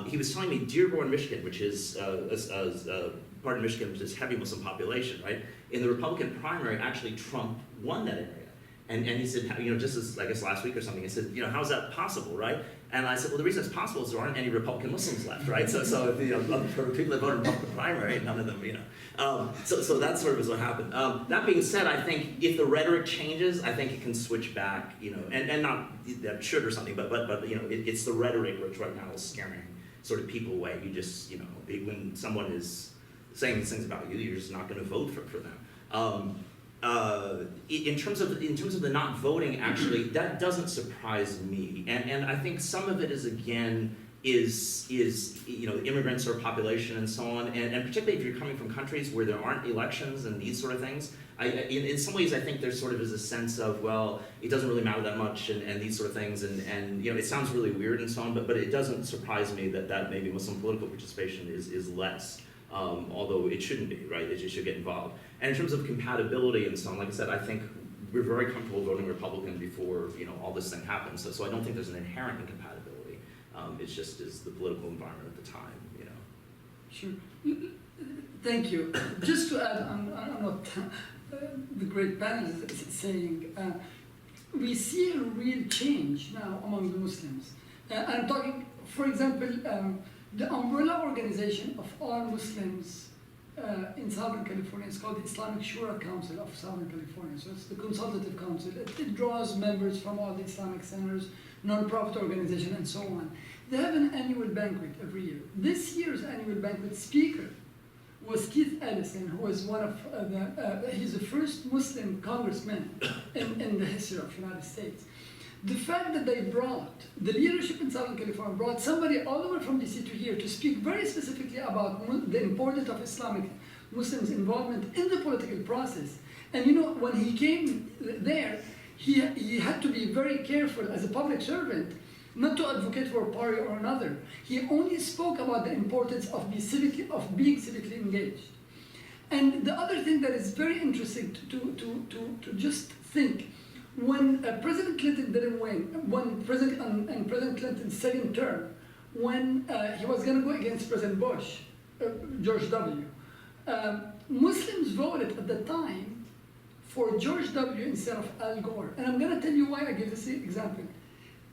D: he was telling me Dearborn, Michigan, which is part of Michigan, which is heavy Muslim population, right? In the Republican primary, actually Trump won that area. And he said, you know, just as, I guess, last week or something, he said, you know, how's that possible, right? And I said, well, the reason it's possible is there aren't any Republican Muslims left, right? So you know, for people that voted Republican primary, none of them, you know. So that sort of is what happened. That being said, I think if the rhetoric changes, I think it can switch back, you know, and not that should or something, but you know, it's the rhetoric which right now is scaring sort of people away. You just, you know, when someone is saying these things about you, you're just not going to vote for them. In terms of the not voting, actually, that doesn't surprise me, and I think some of it is again is you know, immigrants or population and so on, and particularly if you're coming from countries where there aren't elections and these sort of things. In some ways, I think there sort of is a sense of, well, it doesn't really matter that much and these sort of things, and you know, it sounds really weird and so on, but it doesn't surprise me that maybe Muslim political participation is less. Although it shouldn't be, right? It should get involved. And in terms of compatibility and so on, like I said, I think we're very comfortable voting Republican before, you know, all this thing happens. So I don't think there's an inherent incompatibility. It's just is the political environment at the time, you know.
B: Sure. Thank you. Just to add on what the great panel is saying, we see a real change now among the Muslims. I'm talking, for example, the umbrella organization of all Muslims in Southern California is called the Islamic Shura Council of Southern California. So it's the consultative council. It draws members from all the Islamic centers, non-profit organizations, and so on. They have an annual banquet every year. This year's annual banquet speaker was Keith Ellison, who was one of he's the first Muslim congressman in the history of the United States. The fact that they brought, the leadership in Southern California brought somebody all the way from DC to here to speak very specifically about the importance of Islamic Muslims' involvement in the political process. And you know, when he came there, he had to be very careful as a public servant not to advocate for a party or another. He only spoke about the importance of being civically engaged. And the other thing that is very interesting to just think, when President Clinton didn't win, when President Clinton's second term, when he was going to go against President Bush, George W., Muslims voted at the time for George W. instead of Al Gore. And I'm going to tell you why I give this example.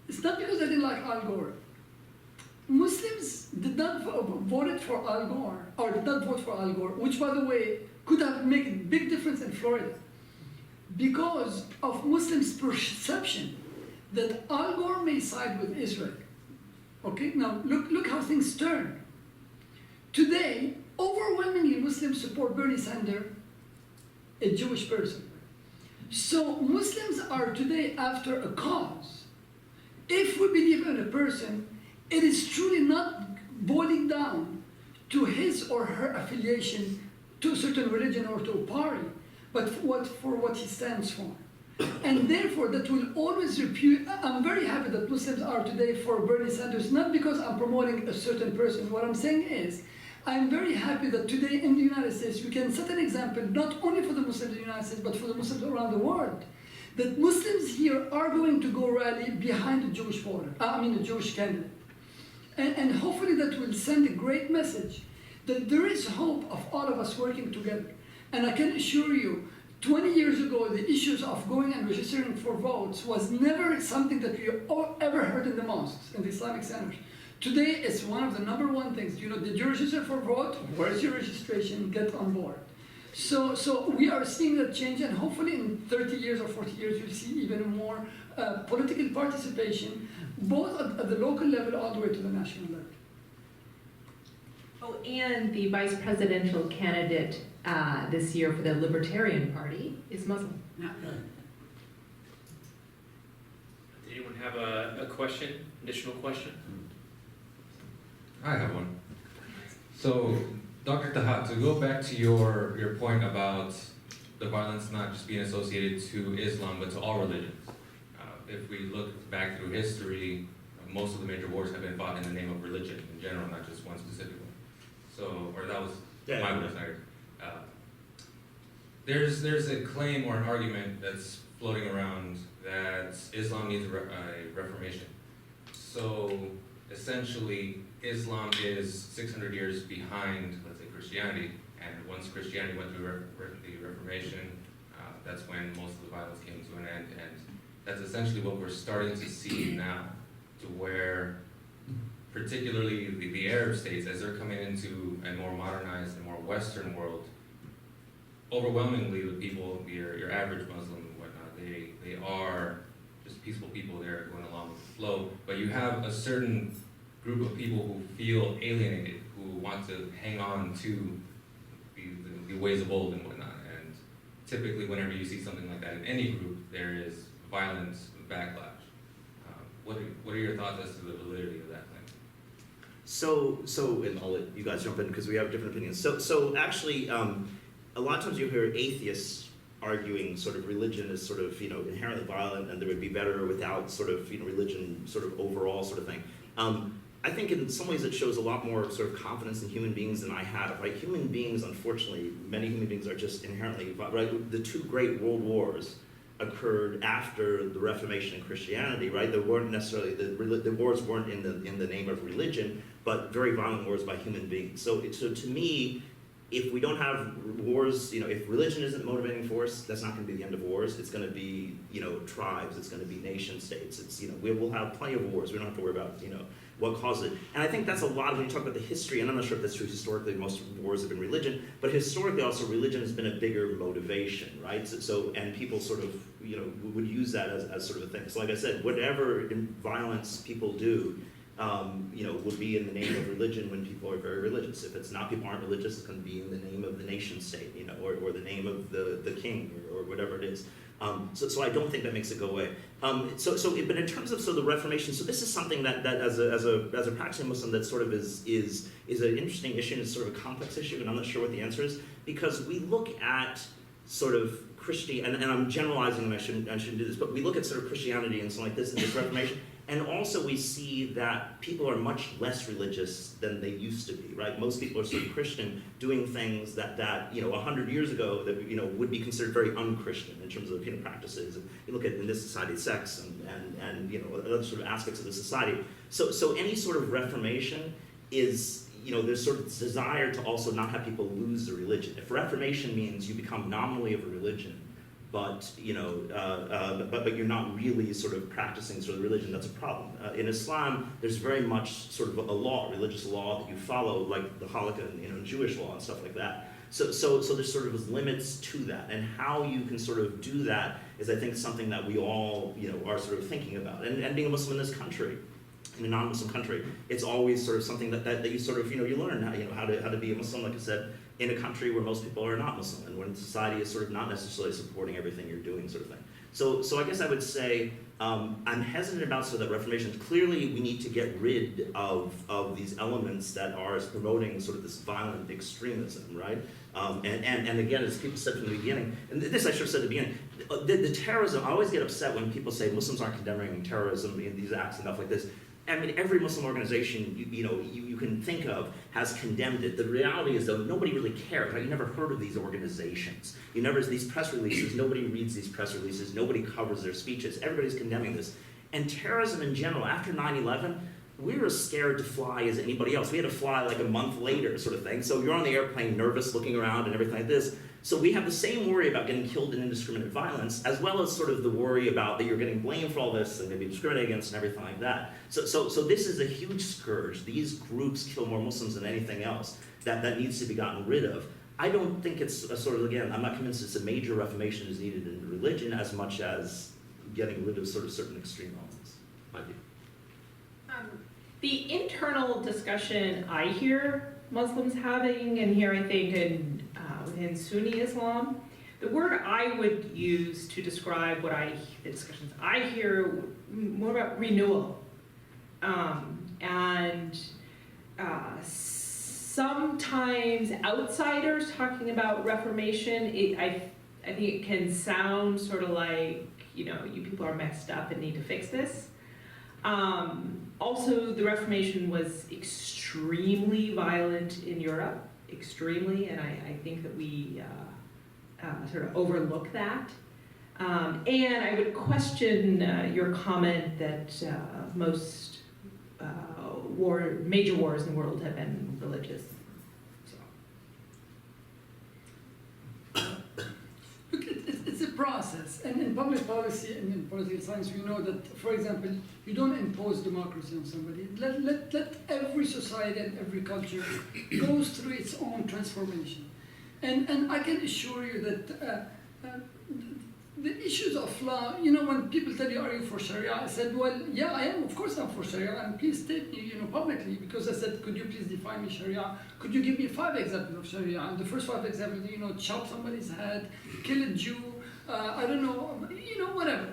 B: It's not because I didn't like Al Gore. Muslims did not voted for Al Gore, or did not vote for Al Gore, which, by the way, could have made a big difference in Florida, because of Muslims' perception that Al Gore may side with Israel. Okay, now look how things turn. Today, overwhelmingly Muslims support Bernie Sanders, a Jewish person. So Muslims are today after a cause. If we believe in a person, it is truly not boiling down to his or her affiliation to a certain religion or to a party, but for what he stands for. And therefore, that will always repeat. I'm very happy that Muslims are today for Bernie Sanders, not because I'm promoting a certain person. What I'm saying is, I'm very happy that today in the United States, we can set an example, not only for the Muslims in the United States, but for the Muslims around the world, that Muslims here are going to go rally behind the Jewish voter, the Jewish candidate. And hopefully that will send a great message that there is hope of all of us working together. And I can assure you, 20 years ago, the issues of going and registering for votes was never something that we ever heard in the mosques, in the Islamic centers. Today, it's one of the #1 things. You know, did you register for vote? Where's your registration? Get on board. So we are seeing that change, and hopefully in 30 years or 40 years, you'll see even more political participation, both at the local level all the way to the national level.
C: Oh, and the vice presidential candidate this year for the Libertarian Party is Muslim.
A: Anyone have a question, additional question?
K: I have one. So, Dr. Taha, to go back to your point about the violence not just being associated to Islam, but to all religions. If we look back through history, most of the major wars have been fought in the name of religion in general, not just one specific one. So, or that was my understanding. There's a claim or an argument that's floating around that Islam needs a reformation. So, essentially, Islam is 600 years behind, let's say, Christianity, and once Christianity went through the Reformation, that's when most of the violence came to an end, and that's essentially what we're starting to see now, to where, particularly the Arab states, as they're coming into a more modernized and more Western world, overwhelmingly the people, your average Muslim and whatnot, they are just peaceful people there going along with the flow, but you have a certain group of people who feel alienated, who want to hang on to the ways of old and whatnot. And typically, whenever you see something like that in any group, there is violence, backlash. What are your thoughts as to the validity of that claim?
D: So, and I'll let you guys jump in because we have different opinions. So actually, a lot of times you hear atheists arguing sort of religion is sort of, inherently violent and there would be better without sort of, religion sort of overall sort of thing. I think in some ways it shows a lot more sort of confidence in human beings than I have, right? Human beings, unfortunately, many human beings are just inherently, right? The two great world wars occurred after the Reformation and Christianity, right? They weren't necessarily, the wars weren't in the name of religion, but very violent wars by human beings. So to me, if we don't have wars, if religion isn't the motivating force, that's not going to be the end of wars. It's going to be, tribes. It's going to be nation states. It's, we'll have plenty of wars. We don't have to worry about, what causes it. And I think that's a lot of, when you talk about the history, and I'm not sure if that's true historically, most wars have been religion, but historically also religion has been a bigger motivation, right? So and people sort of, would use that as sort of a thing. So like I said, whatever violence people do, would be in the name of religion when people are very religious. If it's not, people aren't religious, it's going to be in the name of the nation state, or the name of the king, or whatever it is. So I don't think that makes it go away. But in terms of the Reformation, so this is something that as a practicing Muslim that sort of is an interesting issue, and it's sort of a complex issue, and I'm not sure what the answer is, because we look at sort of Christianity, and I'm generalizing, and I shouldn't do this, but we look at sort of Christianity and something like this, and this Reformation, and also we see that people are much less religious than they used to be, right? Most people are sort of Christian, doing things that 100 years ago that would be considered very un-Christian in terms of practices. And you look at in this society sex and other sort of aspects of the society. So any sort of reformation is there's sort of this desire to also not have people lose their religion. If reformation means you become nominally of a religion, but but you're not really sort of practicing sort of religion, that's a problem. In Islam, there's very much sort of a law, religious law that you follow, like the halakha and Jewish law and stuff like that. So there's sort of limits to that, and how you can sort of do that is, I think, something that we all are sort of thinking about. And being a Muslim in this country, in a non-Muslim country, it's always sort of something that you sort of you learn how to be a Muslim, like I said, in a country where most people are not Muslim, and when society is sort of not necessarily supporting everything you're doing, sort of thing. So I guess I would say I'm hesitant about sort of that Reformation. Clearly, we need to get rid of these elements that are promoting sort of this violent extremism, right? And again, as people said from the beginning, and this I should have said at the beginning, the terrorism. I always get upset when people say Muslims aren't condemning terrorism in these acts and stuff like this. I mean, every Muslim organization you can think of has condemned it. The reality is, though, nobody really cares. Right? You never heard of these organizations. These press releases. Nobody reads these press releases. Nobody covers their speeches. Everybody's condemning this. And terrorism in general, after 9/11, we were as scared to fly as anybody else. We had to fly like a month later, sort of thing. So you're on the airplane, nervous, looking around, and everything like this. So we have the same worry about getting killed in indiscriminate violence, as well as sort of the worry about that you're getting blamed for all this and maybe discriminated against and everything like that. So this is a huge scourge. These groups kill more Muslims than anything else that needs to be gotten rid of. I don't think it's a sort of, again, I'm not convinced it's a major reformation is needed in religion as much as getting rid of sort of certain extreme elements. My view.
C: The internal discussion I hear Muslims having, and here I think within Sunni Islam, The word I would use to describe what the discussions I hear more about renewal. Sometimes outsiders talking about reformation, I think it can sound sort of like, you people are messed up and need to fix this. Also, the Reformation was extremely violent in Europe, extremely, and I think that we sort of overlook that. And I would question your comment that most major wars in the world have been religious.
B: Look, it's a process, and in public policy and in political science, we know that, for example, you don't impose democracy on somebody. Let every society and every culture goes through its own transformation. And I can assure you that the issues of law, when people tell you, are you for Sharia? I said, well, yeah, I am. Of course I'm for Sharia. And please state me, publicly, because I said, could you please define me Sharia? Could you give me 5 examples of Sharia? And the first 5 examples, chop somebody's head, kill a Jew, I don't know, whatever.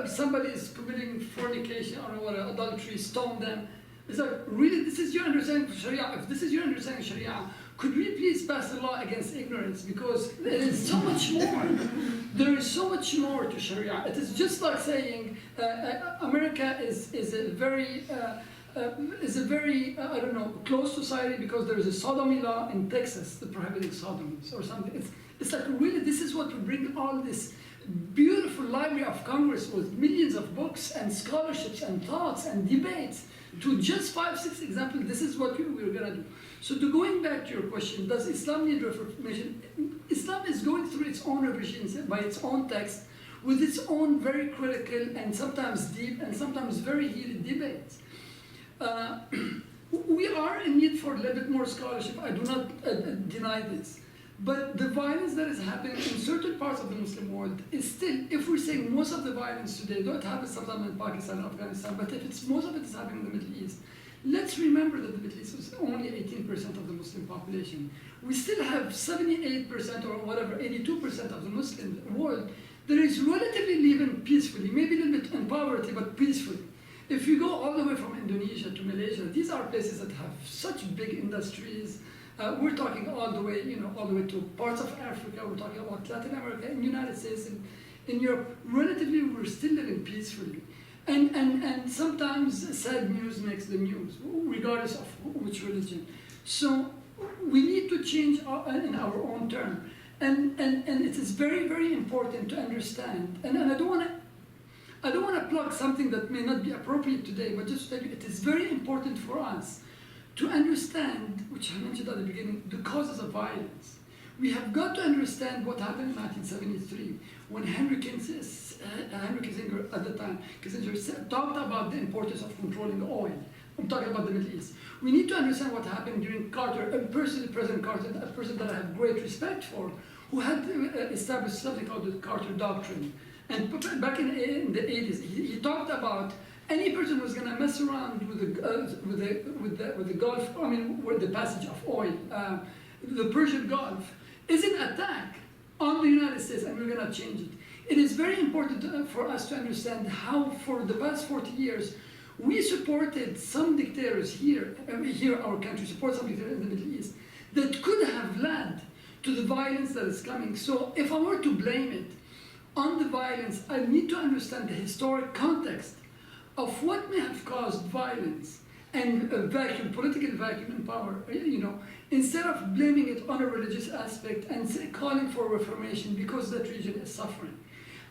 B: Somebody is committing fornication or whatever, adultery, stone them. It's like, really, this is your understanding of Sharia? If this is your understanding of Sharia, could we please pass a law against ignorance? Because there is so much more. There is so much more to Sharia. It is just like saying America is a very I don't know, closed society because there is a sodomy law in Texas that prohibiting sodomies or something. It's like, really, this is what would bring all this beautiful Library of Congress with millions of books and scholarships and thoughts and debates to just 5, 6 examples. This is what we're gonna do. So going back to your question, does Islam need reformation? Islam is going through its own revisions by its own text, with its own very critical and sometimes deep and sometimes very heated debates. We are in need for a little bit more scholarship. I do not deny this. But the violence that is happening in certain parts of the Muslim world is still, if we're saying most of the violence today, though it happens sometimes in Pakistan and Afghanistan, but if most of it is happening in the Middle East, let's remember that the Middle East is only 18% of the Muslim population. We still have 78% or whatever, 82% of the Muslim world that is relatively living peacefully, maybe a little bit in poverty, but peacefully. If you go all the way from Indonesia to Malaysia, these are places that have such big industries. We're talking all the way, all the way to parts of Africa. We're talking about Latin America, in the United States, in Europe. Relatively, we're still living peacefully. And sometimes sad news makes the news, regardless of which religion. So we need to change in our own term. And it is very, very important to understand. And I don't want to plug something that may not be appropriate today, but just to tell you, it is very important for us to understand, which I mentioned at the beginning, the causes of violence. We have got to understand what happened in 1973 when Henry Kissinger at the time, talked about the importance of controlling oil. I'm talking about the Middle East. We need to understand what happened during Carter, President Carter, a person that I have great respect for, who had established something called the Carter Doctrine. And back in the 80s, he talked about any person who's going to mess around with the Gulf, with the passage of oil, the Persian Gulf, is an attack on the United States, and we're going to change it. It is very important for us to understand how, for the past 40 years, we supported some dictators here, our country supports some dictators in the Middle East, that could have led to the violence that is coming. So if I were to blame it on the violence, I need to understand the historic context of what may have caused violence and a vacuum, political vacuum in power, instead of blaming it on a religious aspect and calling for reformation because that region is suffering.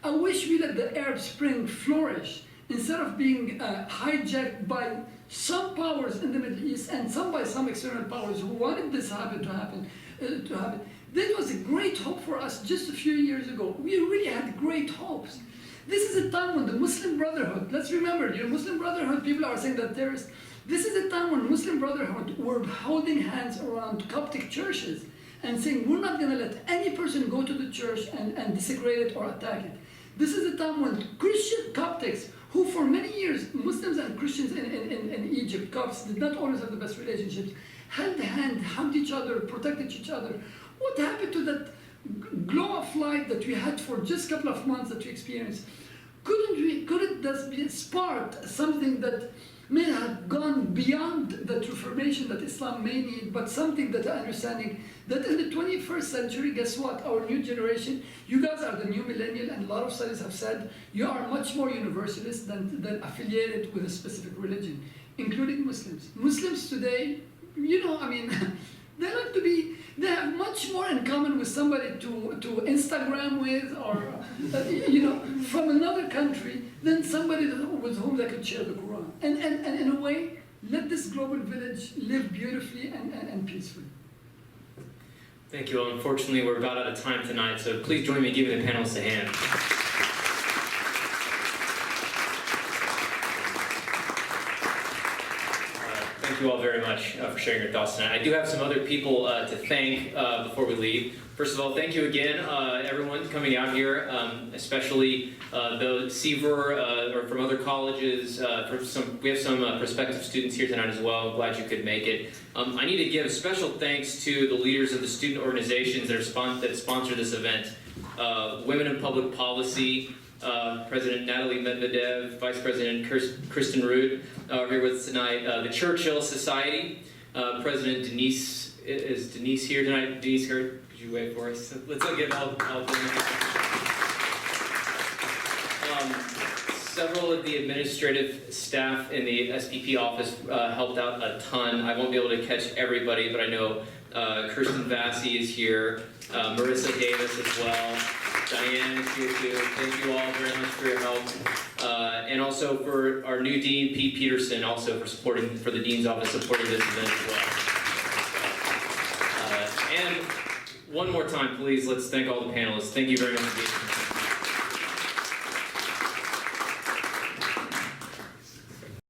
B: I wish we let the Arab Spring flourish instead of being hijacked by some powers in the Middle East and by some external powers who wanted this to happen. That was a great hope for us just a few years ago. We really had great hopes. This is a time when the Muslim Brotherhood, let's remember, Muslim Brotherhood, people are saying that terrorists. This is a time when Muslim Brotherhood were holding hands around Coptic churches and saying, we're not going to let any person go to the church and desecrate it or attack it. This is a time when Christian Coptics, who for many years, Muslims and Christians in Egypt, Copts, did not always have the best relationships, held hand, hugged each other, protected each other. What happened to that glow of light that we had for just a couple of months that we experienced, could it thus be sparked something that may have gone beyond the transformation that Islam may need, but something that understanding that in the 21st century, guess what? Our new generation, you guys are the new millennial, and a lot of studies have said you are much more universalist than affiliated with a specific religion, including Muslims. Muslims today, you know, I mean, they have much more in common with somebody to Instagram with, or you know, from another country than somebody with whom they could share the Quran. And in a way, let this global village live beautifully and peacefully.
A: Thank you all. Unfortunately, we're about out of time tonight, so please join me in giving the panelists a hand. Thank you all very much for sharing your thoughts tonight. I do have some other people to thank before we leave. First of all, thank you again, everyone coming out here, especially those CVER or from other colleges. We have some prospective students here tonight as well. I'm glad you could make it. I need to give a special thanks to the leaders of the student organizations that sponsor this event. Women in Public Policy, President Natalie Medvedev, Vice President Kristen Root are here with us tonight. The Churchill Society, President Denise, is Denise here tonight? Denise, could you wait for us? Let's give all of them. Several of the administrative staff in the SPP office helped out a ton. I won't be able to catch everybody, but I know Kirsten Vassy is here, Marissa Davis as well. Diane is here too. Thank you all very much for your help. And also for our new Dean, Pete Peterson, also for the Dean's Office supporting this event as well. And one more time, please, let's thank all the panelists. Thank you very much for being here.